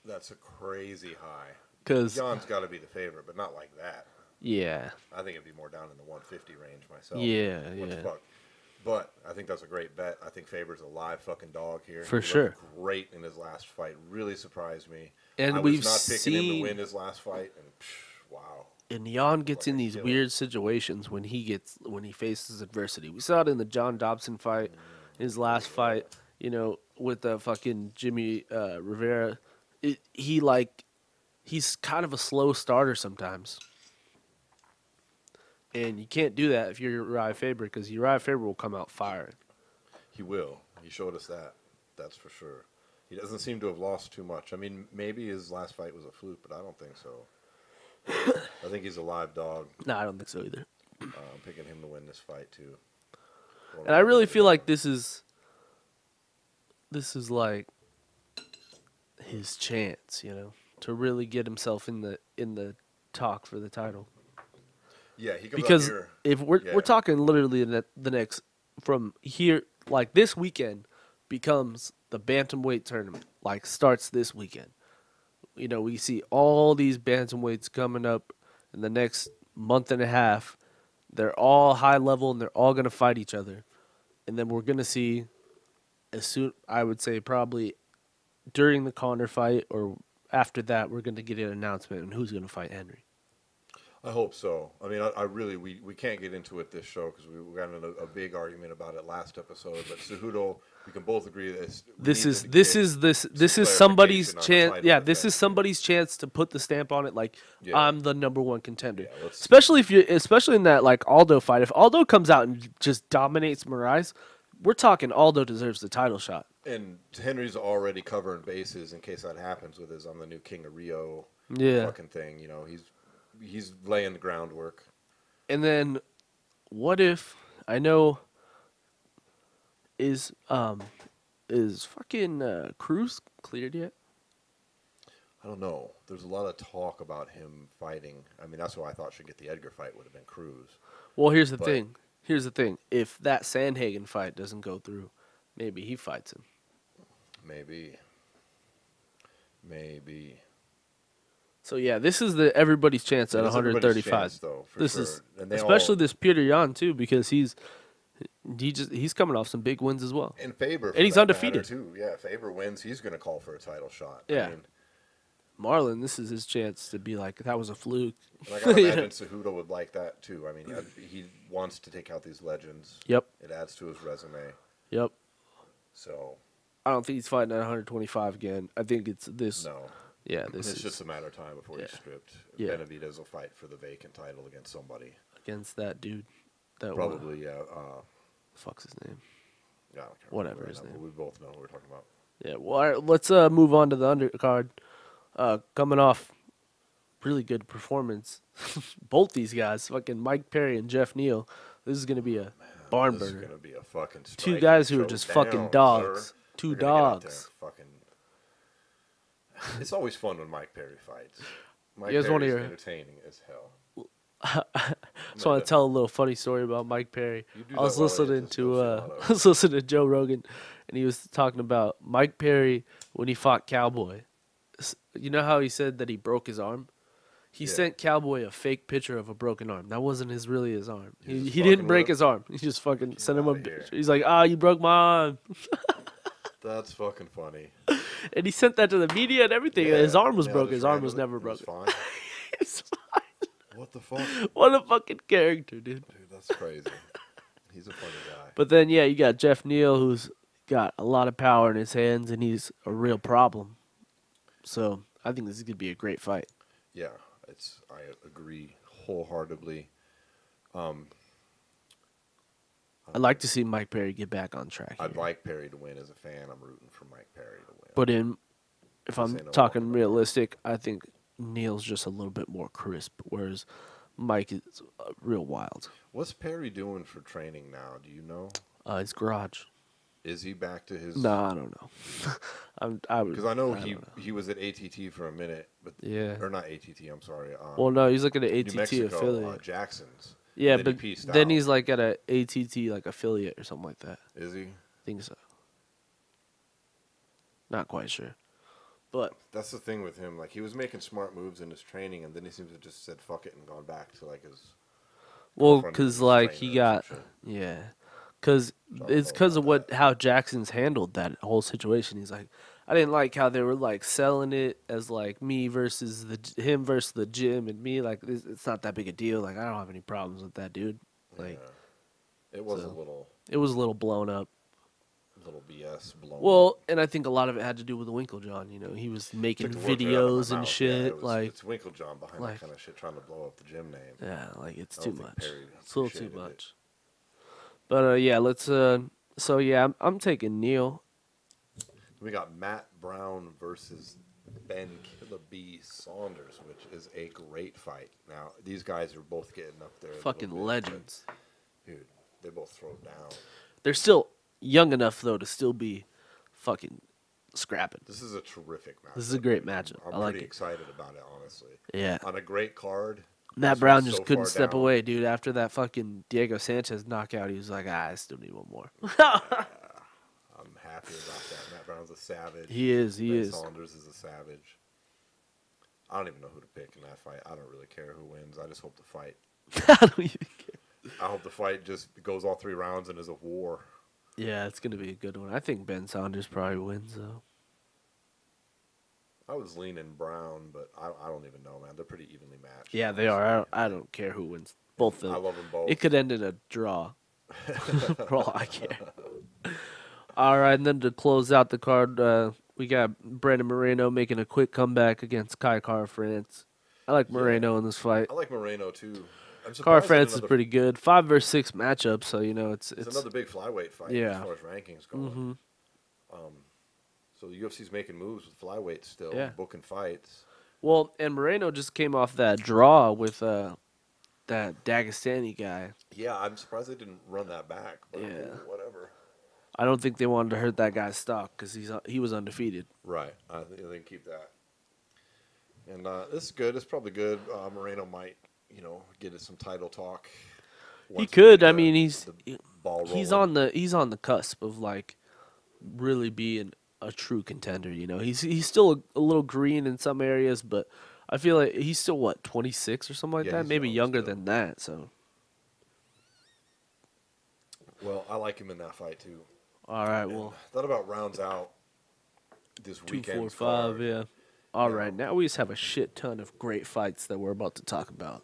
That's a crazy high. Because Jan's got to be the favorite, but not like that. yeah, I think it'd be more down in the 150 range myself. Yeah, What the yeah. fuck? But I think that's a great bet. I think Faber's a live fucking dog here. For He looked sure. Great in his last fight. Really surprised me. And I was we've not picking him to seen- win his last fight, and wow. and Jan gets in Like a these killer. weird situations when he faces adversity. We saw it in the John Dobson fight, his last fight. You know, with the fucking Jimmy Rivera. He's kind of a slow starter sometimes. And you can't do that if you're Uriah Faber, because Uriah Faber will come out firing. He will. He showed us that. That's for sure. He doesn't seem to have lost too much. I mean, maybe his last fight was a fluke, but I don't think so. I think he's a live dog. No, I don't think so either. I'm picking him to win this fight, too. And I really feel like this is like his chance, you know, to really get himself in the talk for the title. Yeah, he comes Because out here. if we're Yeah. we're talking literally the next from here, like this weekend becomes the bantamweight tournament, like starts this weekend. You know, we see all these bantamweights coming up in the next month and a half. They're all high level and they're all going to fight each other. And then we're going to see I would say probably during the Conor fight or after that, we're going to get an announcement on who's going to fight Henry. I hope so. I mean, I really, we can't get into it this show because we got in a big argument about it last episode. But Cejudo, we can both agree that This is somebody's chance. Yeah, this is somebody's chance to put the stamp on it. Like Yeah. I'm the number one contender. Yeah, especially in that like Aldo fight. If Aldo comes out and just dominates Moraes, we're talking Aldo deserves the title shot. And Henry's already covering bases in case that happens with his "I'm the new king of Rio" Yeah. fucking thing. You know, he's laying the groundwork. And then, what if I know is fucking Cruz cleared yet? I don't know. There's a lot of talk about him fighting. I mean, that's what I thought should get the Edgar fight would have been Cruz. Well, here's the But- thing. Here's the thing. If that Sandhagen fight doesn't go through, maybe he fights him. Maybe. So yeah, this is everybody's chance at It is everybody's 135. chance, though, for This sure. is And they especially all- this Peter Yan too, because he's coming off some big wins as well. And Faber, for And he's that undefeated. matter, too. Yeah, if Faber wins, he's going to call for a title shot. Yeah. I mean, Marlon, this is his chance to be like, that was a fluke. and I got to You imagine know? Cejudo would like that too. I mean, he wants to take out these legends. Yep. It adds to his resume. Yep. So I don't think he's fighting at 125 again. I think it's this. no, Yeah, this it's is just a matter of time before he's stripped. Yeah. Benavidez will fight for the vacant title against somebody. against that dude. That Probably, yeah. fuck's his name? Yeah, I don't care Whatever right his now, name. but we both know what we're talking about. Yeah. Well, all right, let's move on to the undercard. Coming off really good performance, both these guys, fucking Mike Perry and Jeff Neal. This is gonna be a barn This is burner. going to be a fucking Two striking guys who are just showdown, fucking dogs. sir. Two They're gonna get out there dogs. and fucking. It's always fun when Mike Perry fights. Mike You guys wanna Perry's hear- entertaining as hell. Just want to tell a little funny story about Mike Perry. You do I was that while I listening just to go see Lotto. I was listening to Joe Rogan, and he was talking about Mike Perry when he fought Cowboy. You know how he said that he broke his arm? He Yeah. sent Cowboy a fake picture of a broken arm. That wasn't really his arm. He was He just didn't fucking break with his arm. He just fucking sent him a outta here. picture. He's like, you broke my arm. That's fucking funny. And he sent that to the media and everything. and his arm was Yeah, broken. just His arm ran was with it. never It was broken. fine. It's fine. What the fuck? What a fucking character, dude. Dude, that's crazy. He's a funny guy. But then, yeah, you got Jeff Neal, who's got a lot of power in his hands, and he's a real problem. So I think this is gonna be a great fight. Yeah, I agree wholeheartedly. I'd like to see Mike Perry get back on track I'd here. like Perry to win as a fan. I'm rooting for Mike Perry to win. But if I'm ain't no talking walking realistic, I think Neil's just a little bit more crisp, whereas Mike is real wild. What's Perry doing for training now? Do you know? His garage. Is he back to his? No, I don't know. Because I know don't know. he was at ATT for a minute, but Yeah. or not ATT. I'm sorry. Well, no, he's like at an New ATT Mexico, affiliate. Jackson's. Yeah, then but he pieced then out. he's like at a ATT like affiliate or something like that. Is he? I think so. Not quite sure, but That's the thing with him. Like he was making smart moves in his training, and then he seems to just said fuck it and gone back to like his. well, girlfriend because was like trainer he or got some shit. yeah, because So I don't it's know because of about how Jackson's handled that whole situation. He's like, I didn't like how they were like selling it as like me versus him versus the gym and me. Like it's not that big a deal. Like I don't have any problems with that dude. Like Yeah. It was so. a little blown up. BS blown. Well, and I think a lot of it had to do with the Winklejohn. You know, he was making Took the words right out of my videos and mouth. shit. Yeah, like it's Winklejohn behind like- that kind of shit, trying to blow up the gym name. yeah, like it's I too don't think much. Perry It's a little too appreciated it. much. But yeah, let's. So yeah, I'm taking Neil. We got Matt Brown versus Ben Killer B Saunders, which is a great fight. Now these guys are both getting up there. a little Fucking bit, legends. but, dude. They both throw down. They're still young enough though to still be fucking scrapping. This is a terrific match. This is a great matchup. I'm I like pretty it. excited about it, honestly. Yeah. On a great card. Matt this Brown one's just so couldn't far step down. away, dude. After that fucking Diego Sanchez knockout, he was like, I still need one more. I'm happy about that. Matt Brown's a savage. He is. He Ben is. Saunders is a savage. I don't even know who to pick in that fight. I don't really care who wins. I just hope the fight. I don't even care. I hope the fight just goes all 3 rounds and is a war. Yeah, it's gonna be a good one. I think Ben Saunders probably wins though. I was leaning Brown, but I don't even know, man. They're pretty evenly matched. Yeah, they are. I don't care who wins. Both of I them. love them both. It could end in a draw. For all I care. All right, and then to close out the card, we got Brandon Moreno making a quick comeback against Kai Kara France. I like Moreno in this fight. I like Moreno too. I'm Kara surprised France is pretty good. 5 versus 6 matchup, so you know it's another big flyweight fight Yeah. as far as rankings go. So the UFC's making moves with flyweight still, Yeah. booking fights. well, and Moreno just came off that draw with that Dagestani guy. Yeah, I'm surprised they didn't run that back. But Yeah. whatever. I don't think they wanted to hurt that guy's stock because he was undefeated. Right. I think they can keep that. And this is good. It's probably good. Moreno might, get us some title talk. He once we could. get I mean, he's ball he's rolling. on the cusp of like really being a true contender. You know, he's still a little green in some areas, but I feel like he's still 26 or something like Yeah, that, he's maybe young younger still. than that. So Well, I like him in that fight too. all right, well, That about rounds out this 2, weekend. 4, 5, yeah. All right, now we just have a shit ton of great fights that we're about to talk about.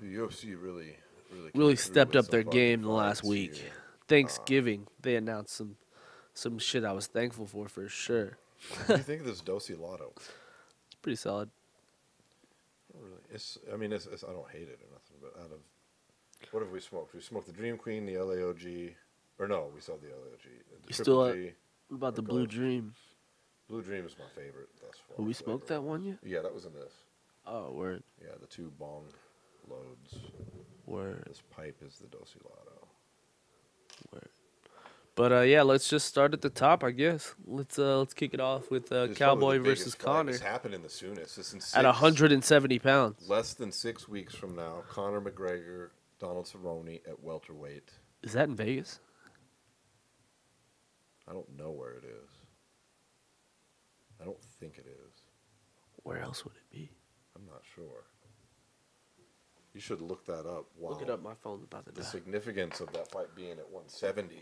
The UFC really came Really through stepped with up some their fucking game the last fights week. here. Thanksgiving, they announced some shit I was thankful for sure. What do you think of this Dosi Lotto? It's pretty solid. Really, it's. I don't hate it or nothing, but out of what have we smoked? We smoked the Dream Queen, the LAOG, or no, we saw the LAOG. The You Triple still G. What about the Or Blue Ghost. Dream? Blue Dream is my favorite thus far. Have we smoked that one yet? Yeah, that was in this. Oh, word. Yeah, the 2 bong loads. Word. This pipe is the Dosi Lotto. Word. But yeah, let's just start at the top, I guess. Let's kick it off with It's Cowboy probably the versus biggest fight. Connor It's happening the soonest. It's in at 170 pounds. less than 6 weeks from now. Conor McGregor, Donald Cerrone at welterweight. Is that in Vegas? I don't know where it is. I don't think it is. Where else would it be? I'm not sure. You should look that up. Wow. Look it up. My phone's about to The die. significance of that fight being at 170.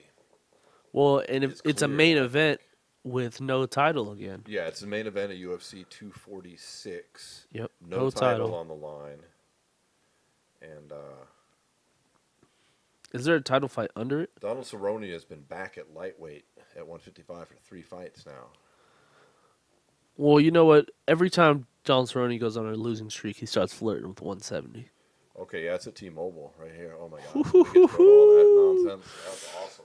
Well, and if It's it's a clear, main I event with no title again. Yeah, it's the main event at UFC 246. Yep. No title on the line. And Is there a title fight under it? Donald Cerrone has been back at lightweight at 155 for 3 fights now. Well, you know what? Every time John Cerrone goes on a losing streak, he starts flirting with 170. Okay, yeah, it's at T-Mobile right here. Oh my God, we get to go to all that nonsense. That's awesome.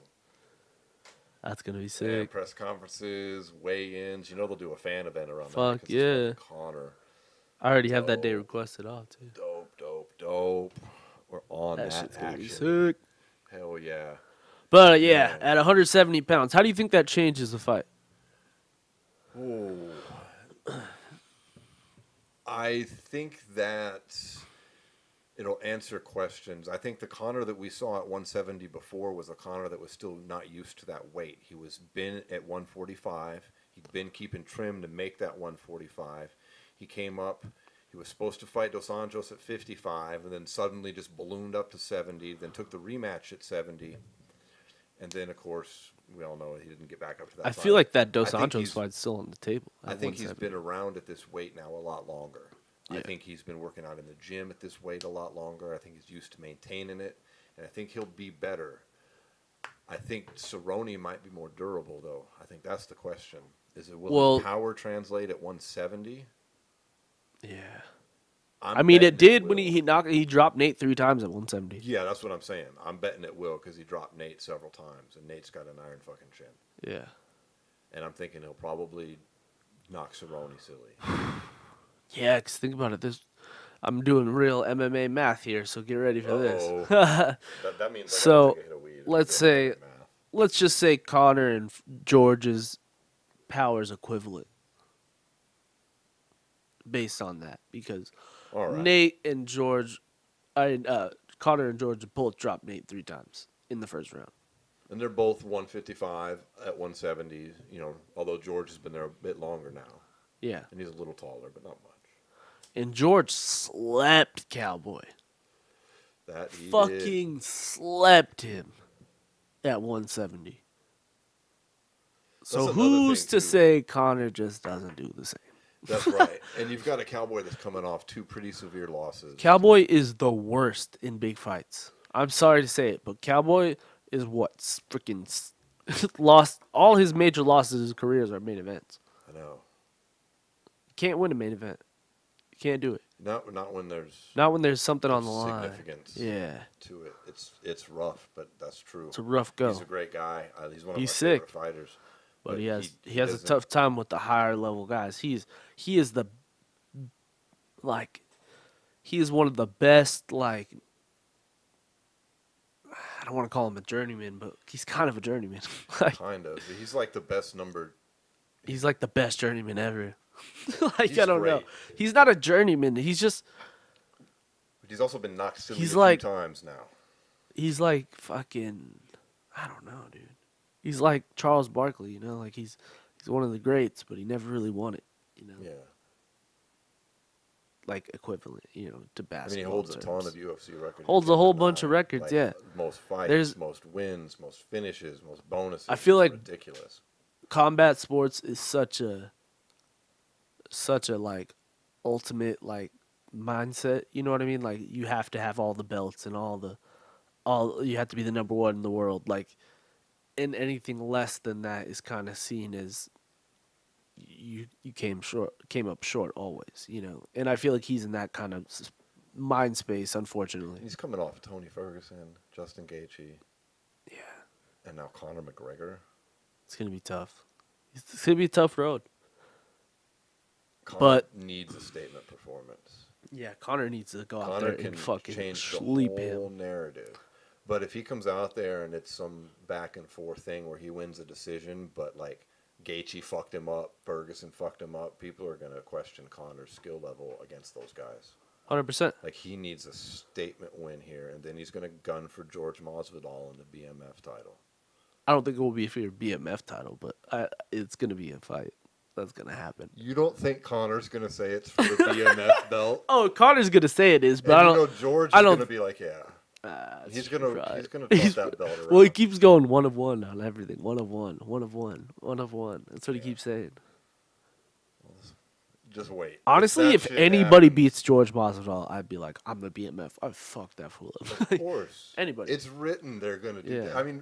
That's gonna be Yeah, sick. press conferences, weigh-ins. You know they'll do a fan event around that. Fuck 'Cause yeah. it's fucking Conor. I already have that day Dope. requested off too. Dope. We're on That that shit's gonna be action. sick. Hell yeah. But yeah, Man. at 170 pounds, how do you think that changes the fight? Ooh. I think that it'll answer questions. I think the Conor that we saw at 170 before was a Conor that was still not used to that weight. He was been at 145. He'd been keeping trim to make that 145. He came up. He was supposed to fight Dos Anjos at 55, and then suddenly just ballooned up to 70. Then took the rematch at 70, and then of course we all know he didn't get back up to that. I feel like that Dos I think Anjos he's- fight's still on the table. I think he's been around at this weight now a lot longer. I Yeah. think he's been working out in the gym at this weight a lot longer. I think he's used to maintaining it, and I think he'll be better. I think Cerrone might be more durable, though. I think that's the question. Will his power translate at 170? Yeah. I'm I mean, it betting did when will. he dropped Nate 3 times at 170. Yeah, that's what I'm saying. I'm betting it will because he dropped Nate several times, and Nate's got an iron fucking chin. Yeah. And I'm thinking he'll probably knock Cerrone silly. Yeah, 'cause think about it. I'm doing real MMA math here, so get ready for Uh-oh. this. That means I So, gotta take a hit of weed. let's Doing say- math. Let's just say Conor and George's power is equivalent based on that, because All right. Nate and George, Conor and George both dropped Nate 3 times in the first round. And they're both 155 at 170. You know, although George has been there a bit longer now, Yeah. and he's a little taller, but not much. And George slept Cowboy. That he did. Fucking slept him at 170. So That's another who's thing, to too. say Conor just doesn't do the same? That's right. And you've got a Cowboy that's coming off 2 pretty severe losses. Cowboy is the worst in big fights. I'm sorry to say it, but Cowboy is what freaking lost all his major losses in his careers are main events. I know. You can't win a main event. You can't do it. Not when there's Not when there's something on the line. significance Yeah, to it. It's rough, but that's true. it's a rough go. He's a great guy. He's one of He's my sick. favorite fighters. But he has a doesn't- tough time with the higher level guys. He is the he is one of the best, like, I don't want to call him a journeyman, but he's kind of a journeyman. Like, Kind of. He's like the best numbered. he's like the best journeyman ever. Like, He's I don't know. great. He's not a journeyman. He's just But he's also been knocked silly He's a few like- times now. he's like fucking, I don't know, dude. He's like Charles Barkley, you know, like he's one of the greats, but he never really won it, you know. Yeah. Like equivalent, you know, to I basketball. mean, he holds a terms. ton of UFC records. Holds a whole bunch of records, Like, yeah. Most fights, There's- most wins, most finishes, most bonuses. I feel It's like- ridiculous. Combat sports is such a like ultimate like mindset, you know what I mean? Like you have to have all the belts and all you have to be the number one in the world. Like, and anything less than that is kind of seen as you came up short always, you know. And I feel like he's in that kind of mind space, unfortunately. He's coming off Tony Ferguson, Justin Gaethje, Yeah, and now Conor McGregor. it's gonna be tough. It's gonna be a tough road. Conor But- needs a statement performance. Yeah, Conor needs to go out Conor there can and fucking change the sleep whole him. narrative. But if he comes out there and it's some back and forth thing where he wins a decision, but like Gaethje fucked him up, Ferguson fucked him up, people are gonna question Conor's skill level against those guys. 100%. Like he needs a statement win here, and then he's gonna gun for George Masvidal in the BMF title. I don't think it will be for your BMF title, but it's going to be a fight. That's going to happen. You don't think Conor's gonna say it's for the BMF belt? Oh, Connor's going to say it is, but And I you don't. know George I is don't- gonna be like, yeah. He's gonna right. toss that belt around. Well, he keeps going 1 of 1 on everything. 1 of 1, 1 of 1, 1 of 1. That's what he keeps saying. Just wait. Honestly, that if shit anybody happens- beats George Masvidal, I'd be like, I'm the BMF. I fuck that fool up. Of course. Anybody. It's written they're going to do Yeah. that. I mean,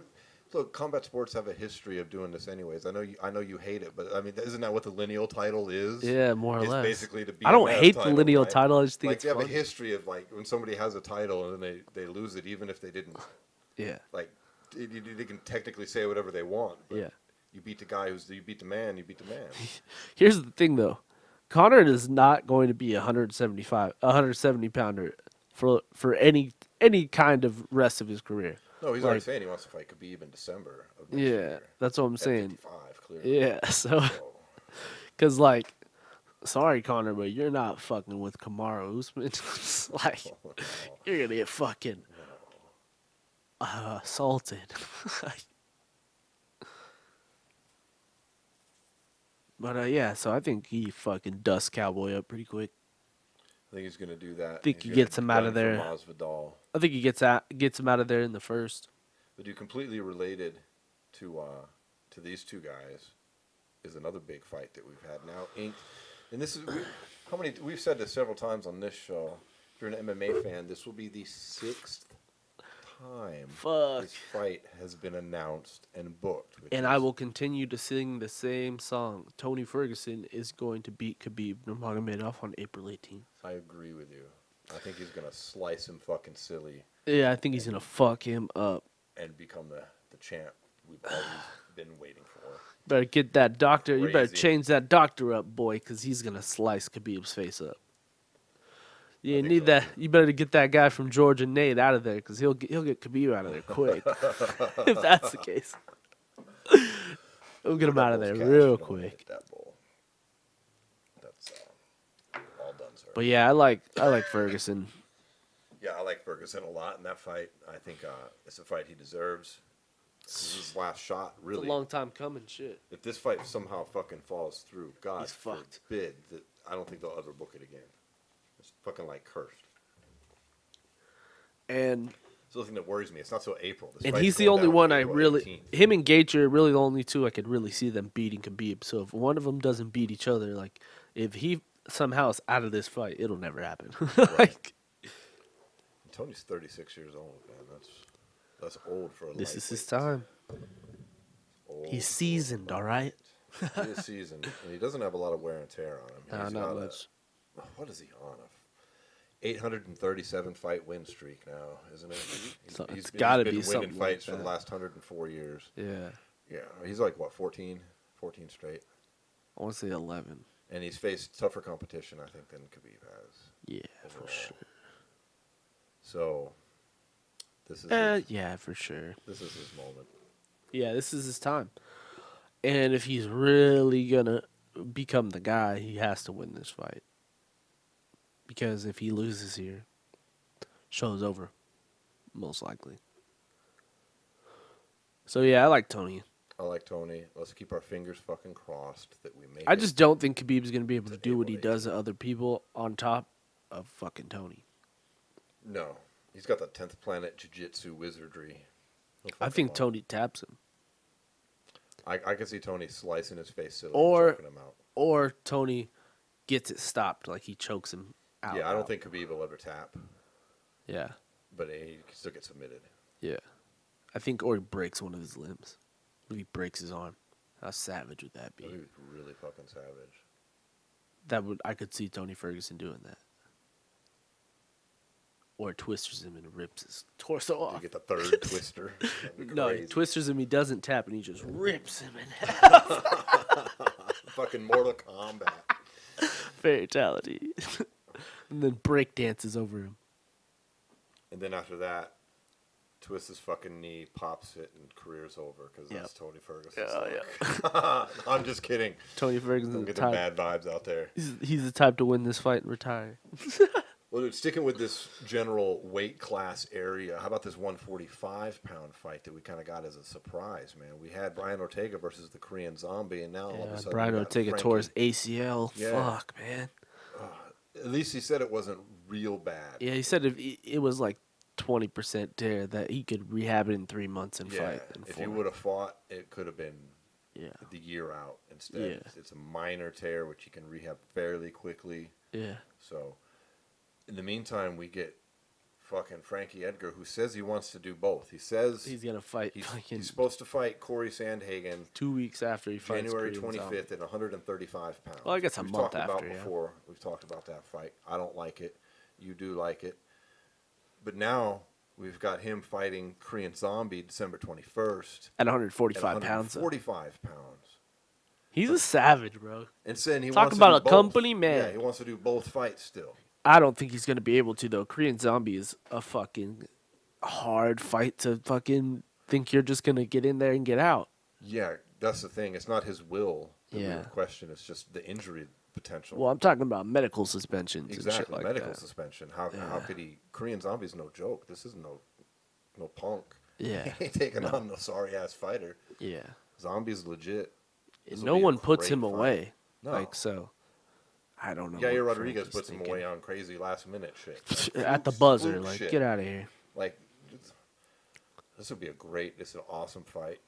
Look, combat sports have a history of doing this, anyways. I know you hate it, but I mean, isn't that what the lineal title is? Yeah, more or it's less. Basically the BMF I don't hate title, the lineal right? title. I just think like it's they have funny. a history of like when somebody has a title and then they lose it, even if they didn't. Yeah. Like they can technically say whatever they want. But Yeah. You beat the guy you beat the man. You beat the man. Here's the thing, though. Conor is not going to be a 170 pounder for any kind of rest of his career. No, he's already saying he wants to fight Khabib in December of next year. That's what I'm At saying. 55, clearly. Yeah, so because like, sorry, Conor, but you're not fucking with Kamaru Usman. Like, you're gonna get fucking assaulted. But yeah, so I think he fucking dusts Cowboy up pretty quick. I think he's going to do that. I think he gets him out of there. Masvidal. I think he gets him out of there in the first. But you completely related to these two guys is another big fight that we've had now. And this is we've said this several times on this show. If you're an MMA fan, this will be the 6th time this fight has been announced and booked. And I will continue to sing the same song. Tony Ferguson is going to beat Khabib Nurmagomedov on April 18th. I agree with you. I think he's gonna slice him fucking silly. Yeah, I think he's gonna fuck him up and become the champ we've always been waiting for. Better get that doctor. Crazy. You better change that doctor up, boy, because he's gonna slice Khabib's face up. You need that. You better get that guy from Georgia, Nate, out of there, because he'll get Khabib out of there quick. If that's the case, we'll get him out of there real quick. That bull. That's all done, sir. But yeah, I like Ferguson. Yeah, I like Ferguson a lot in that fight. I think it's a fight he deserves. This is his last shot, really. It's a long time coming, shit. If this fight somehow fucking falls through, God forbid, that I don't think they'll ever book it again. It's fucking like cursed. And it's the thing that worries me. It's not till April. And he's the only one I really. Him and Gaethje are really the only two I could really see them beating Khabib. So if one of them doesn't beat each other, like if he somehow is out of this fight, it'll never happen. Like, Tony's 36 years old, man. That's old for a. This is his time. He's seasoned, all right. He is seasoned, and he doesn't have a lot of wear and tear on him. He's not much. What is he on? 837 fight win streak now, isn't it? It's got to be winning something fights like for the last 104 years. Yeah. Yeah, he's like what 14 straight. I want to say 11. And he's faced tougher competition, I think, than Khabib has. Yeah, overall. for sure. So, this is yeah, for sure. This is his moment. Yeah, this is his time. And if he's really gonna become the guy, he has to win this fight. Because if he loses here, show's over, most likely. So yeah, I like Tony. I like Tony. Let's keep our fingers fucking crossed that we make. I just don't think Khabib's gonna be able to do what he does to other people on top of fucking Tony. No, he's got the 10th planet jiu-jitsu wizardry. I think Tony taps him. I can see Tony slicing his face silly or and choking him out. Or Tony gets it stopped, like he chokes him out. Yeah, I don't think Khabib will ever tap. Yeah. But he can still get submitted. Yeah. I think, or he breaks one of his limbs. Or he breaks his arm. How savage would that be? He was really fucking savage. I could see Tony Ferguson doing that. Or twisters him and rips his torso off. You get the third twister. No, he twisters him, he doesn't tap, and he just rips him in half. Fucking Mortal Kombat. Fatality. And then break dances over him. And then after that, twists his fucking knee, pops it, and career's over because that's Tony Ferguson. Yeah. I'm just kidding. Tony Ferguson. Don't get the bad vibes out there. He's the type to win this fight and retire. Well, dude, sticking with this general weight class area, how about this 145-pound fight that we kind of got as a surprise, man? We had Brian Ortega versus the Korean Zombie, and now all of a sudden Brian Ortega Frankie. tore his ACL. Yeah. Fuck, man. At least he said it wasn't real bad. Yeah, he said if it was like 20% tear, that he could rehab it in 3 months and fight. If he would have fought, it could have been the year out. Instead, it's a minor tear, which you can rehab fairly quickly. Yeah. So, in the meantime, we get fucking Frankie Edgar, who says he wants to do both. He says he's gonna fight. He's supposed to fight Corey Sandhagen 2 weeks after he fights January Korean 25th Zombie. at 135 pounds. Well, I guess a We've month talked after. about before. We've talked about that fight. I don't like it. You do like it. But now we've got him fighting Korean Zombie December 21st At 145 at pounds. 145 pounds. He's a savage, bro. And saying he Talk wants about to a do both. company man. Yeah, he wants to do both fights still. I don't think he's gonna be able to though. Korean Zombie is a fucking hard fight to fucking think you're just gonna get in there and get out. Yeah, that's the thing. It's not his will that we Yeah. would question. It's just the injury potential. Well, I'm talking about medical suspensions and shit Exactly, like medical that. suspension. How could he? Korean Zombie's no joke. This is no punk. Yeah. He ain't taking on no sorry ass fighter. Yeah. Zombie's legit. This will No be a one puts great him fight. away. No. Like so. I don't know. Yair what Rodriguez Frankie's puts him thinking. away on crazy last minute shit. At the Fluke buzzer, like shit. get out of here. Like this would be this is an awesome fight.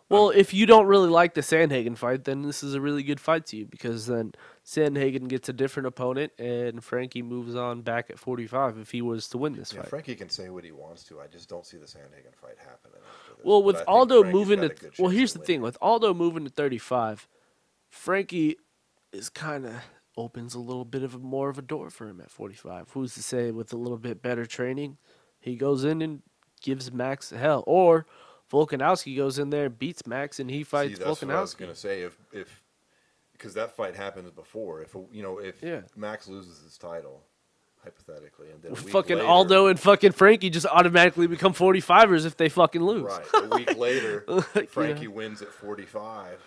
Well, if you don't really like the Sandhagen fight, then this is a really good fight to you because then Sandhagen gets a different opponent and Frankie moves on back at 45 if he was to win this Yeah, fight. Frankie can say what he wants to. I just don't see the Sandhagen fight happening after this. Well, with But I think Aldo Frankie's moving got to a good well, chance here's to the win thing it. with Aldo moving to 35, Frankie is kind of opens a little bit of more of a door for him at 45. Who's to say with a little bit better training, he goes in and gives Max hell, or Volkanovski goes in there, beats Max, and he fights See, that's what I was Volkanovski. gonna say. If because that fight happens before. If Yeah. Max loses his title, hypothetically, and then a week Fucking later, Aldo and fucking Frankie just automatically become 45ers if they fucking lose. right? A week later, Like, Frankie wins at 45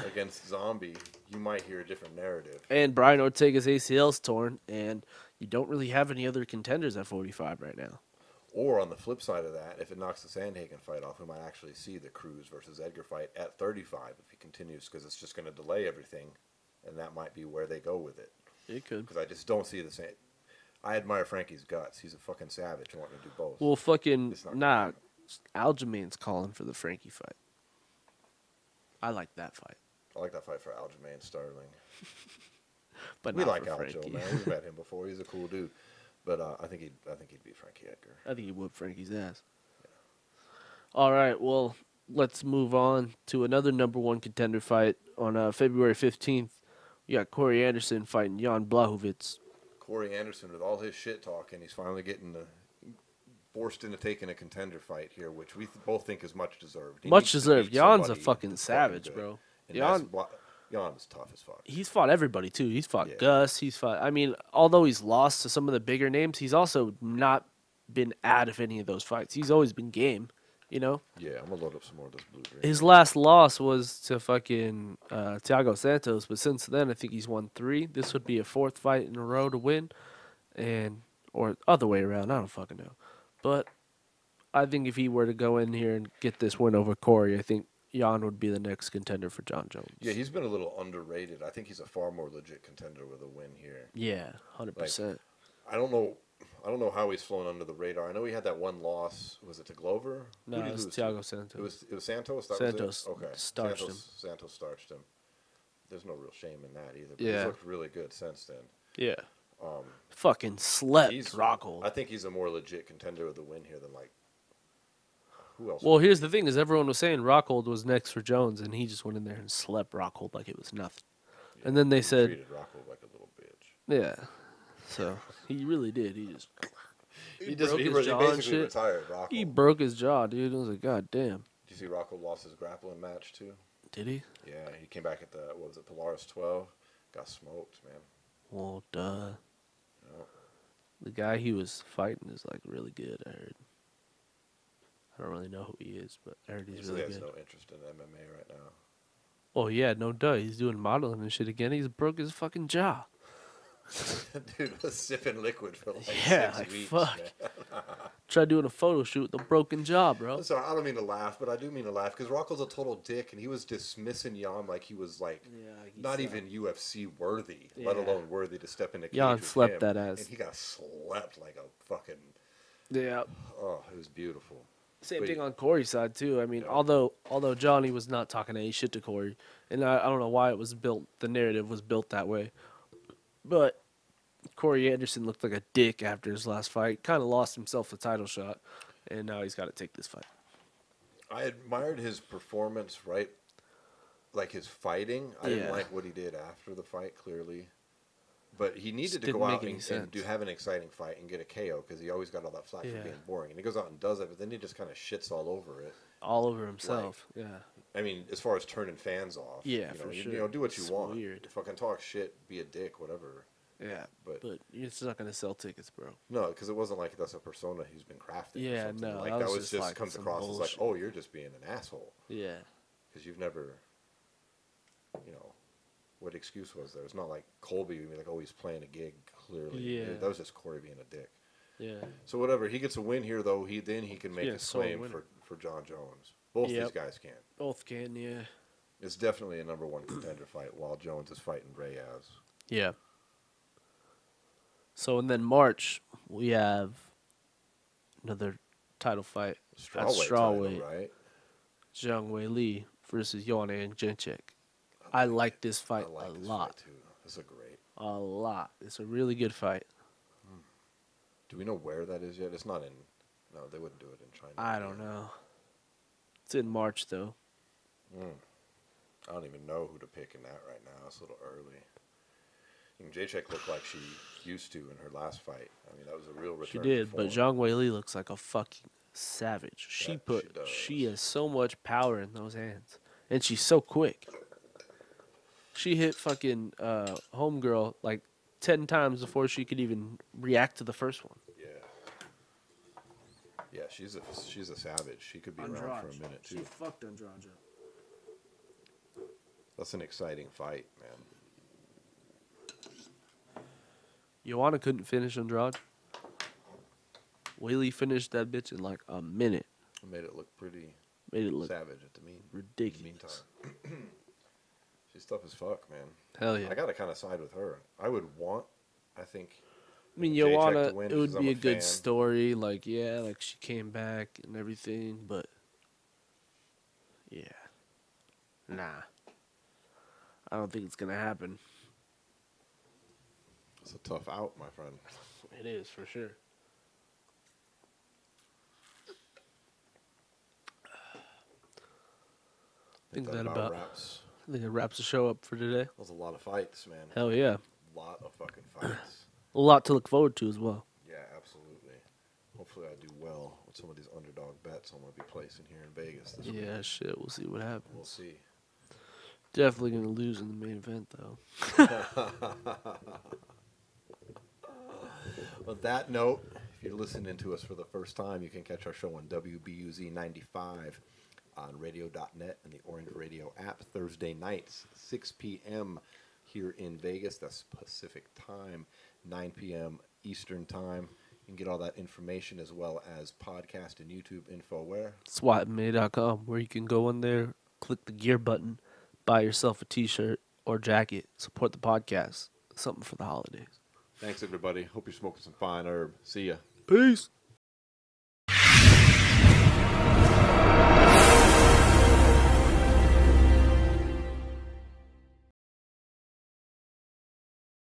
against Zombie. You might hear a different narrative. And Brian Ortega's ACL's torn, and you don't really have any other contenders at 45 right now. Or on the flip side of that, if it knocks the Sandhagen fight off, we might actually see the Cruz versus Edgar fight at 35 if he continues, because it's just going to delay everything, and that might be where they go with it. It could. Because I just don't see the same. I admire Frankie's guts. He's a fucking savage wanting to do both. Well, fucking, It's not gonna nah, happen. Aljamain's calling for the Frankie fight. I like that fight. I like that fight for Aljamain Sterling. But We not like for Aljo, Frankie. man. We've met him before. He's a cool dude. But I think he'd beat Frankie Edgar. I think he whooped Frankie's ass. All right, well, let's move on to another number one contender fight on February 15th. You got Corey Anderson fighting Jan Blachowicz. Corey Anderson, with all his shit talking, he's finally getting forced into taking a contender fight here, which we both think is much deserved. He Much needs to deserved. beat Jan's a somebody fucking that's savage, good. bro. And Jan, Jan's tough as fuck. he's fought everybody, too. He's fought Yeah. Gus. He's fought, I mean, although he's lost to some of the bigger names, he's also not been out of any of those fights. He's always been game, you know? Yeah, I'm going to load up some more of this blue-green. His last loss was to fucking Thiago Santos, but since then, I think he's won 3. This would be a 4th fight in a row to win, or other way around. I don't fucking know. But I think if he were to go in here and get this win over Corey, I think Jan would be the next contender for John Jones. Yeah, he's been a little underrated. I think he's a far more legit contender with a win here. Yeah, 100%. I don't know how he's flown under the radar. I know he had that one loss. Was it to Glover? No, Who did it was he lose to? Thiago Santos. It was Santos. That Santos was it? Okay. starched him. Santos starched him. There's no real shame in that either. But Yeah. he's looked really good since then. Yeah. Fucking slept He's Rockhold. I think he's a more legit contender with a win here than like who else? Well, here's the thing: is everyone was saying Rockhold was next for Jones, and he just went in there and slept Rockhold like it was nothing. Yeah, and then they he said, treated Rocco like a little bitch. yeah. So he really did. He just He broke his really jaw and basically shit. retired Rocco. He broke his jaw, dude. I was like, God damn. Did you see Rocco lost his grappling match too? Did he? Yeah, he came back at the what was it, Polaris 12, got smoked, man. Well, duh. Yep. The guy he was fighting is like really good. I heard. I don't really know who he is, but I heard he's He really has good. no interest in MMA right now. Oh yeah, no duh. He's doing modeling and shit again. He's broke his fucking jaw. Dude was sipping liquid for like Yeah, 6 like, weeks. fuck. Man. Tried doing a photo shoot with a broken jaw, bro. I'm sorry, I don't mean to laugh, but I do mean to laugh because Rocco's a total dick, and he was dismissing Jan like he was like not even UFC worthy, let Yeah. alone worthy to step into cage Jan with slept him. that ass. and he got slept like a fucking. Yeah. Oh, it was beautiful. Same But- thing on Corey's side too. I mean, Yeah. although Johnny was not talking any shit to Corey, and I don't know why it was built. The narrative was built that way, but Corey Anderson looked like a dick after his last fight. Kind of lost himself a title shot, and now he's got to take this fight. I admired his performance, right? Like his fighting. I didn't like what he did after the fight, clearly. But he needed to go out and have an exciting fight and get a KO because he always got all that flack for being boring. And he goes out and does it, but then he just kind of shits all over it. All over himself, like, I mean, as far as turning fans off. Yeah, for sure. You know, do what you want. Weird. Fucking talk shit, be a dick, whatever. Yeah, but it's not going to sell tickets, bro. No, because it wasn't like that's a persona he's been crafting. Yeah, or something. no. Like, that was just like comes across bullshit. as like, oh, you're just being an asshole. Yeah. Because you've never, you know, what excuse was there? It's not like Colby would be like, oh, he's playing a gig, clearly. Yeah. That was just Corey being a dick. Yeah. So whatever, he gets a win here, though. Then he can make his claim for John Jones. Both these guys can. Both can, yeah. It's definitely a #1 contender fight while Jones is fighting Reyes. Yeah. So, and then March, we have another title fight at strawweight. Right? Zhang Weili versus Joanna Jędrzejczyk. I like this fight a lot. Fight too. This is a great. A lot. It's a really good fight. Do we know where that is yet? It's not in. No, they wouldn't do it in China. I don't know. It's in March, though. I don't even know who to pick in that right now. It's a little early. Jędrzejczyk looked like she used to in her last fight. I mean, that was a real return. She did, but Zhang Weili looks like a fucking savage. She has so much power in those hands, and she's so quick. She hit fucking homegirl like 10 times before she could even react to the first one. Yeah, she's a savage. She could be around for a minute too. She fucked Andrade. That's an exciting fight, man. Joanna couldn't finish Andrade. Weili finished that bitch in like a minute. Made it look pretty. Savage at the ridiculous. Meantime. She's tough as fuck, man. Hell yeah. I gotta kind of side with her. I think. I mean, Joanna, it would be a good story. Like, yeah, like she came back and everything, but yeah, nah. I don't think it's gonna happen. It's a tough out, my friend. It is, for sure. I think that wraps the show up for today. That was a lot of fights, man. Hell yeah. A lot of fucking fights. A lot to look forward to as well. Yeah, absolutely. Hopefully I do well with some of these underdog bets I'm going to be placing here in Vegas this week. Yeah, shit. We'll see what happens. We'll see. Definitely going to lose in the main event, though. On that note, if you're listening to us for the first time, you can catch our show on WBUZ 95 on radio.net and the Orange Radio app Thursday nights, 6 p.m. here in Vegas. That's Pacific time, 9 p.m. Eastern time. You can get all that information as well as podcast and YouTube info where? SWATMA.com, where you can go in there, click the gear button, buy yourself a t-shirt or jacket, support the podcast. Something for the holidays. Thanks, everybody. Hope you're smoking some fine herb. See ya. Peace.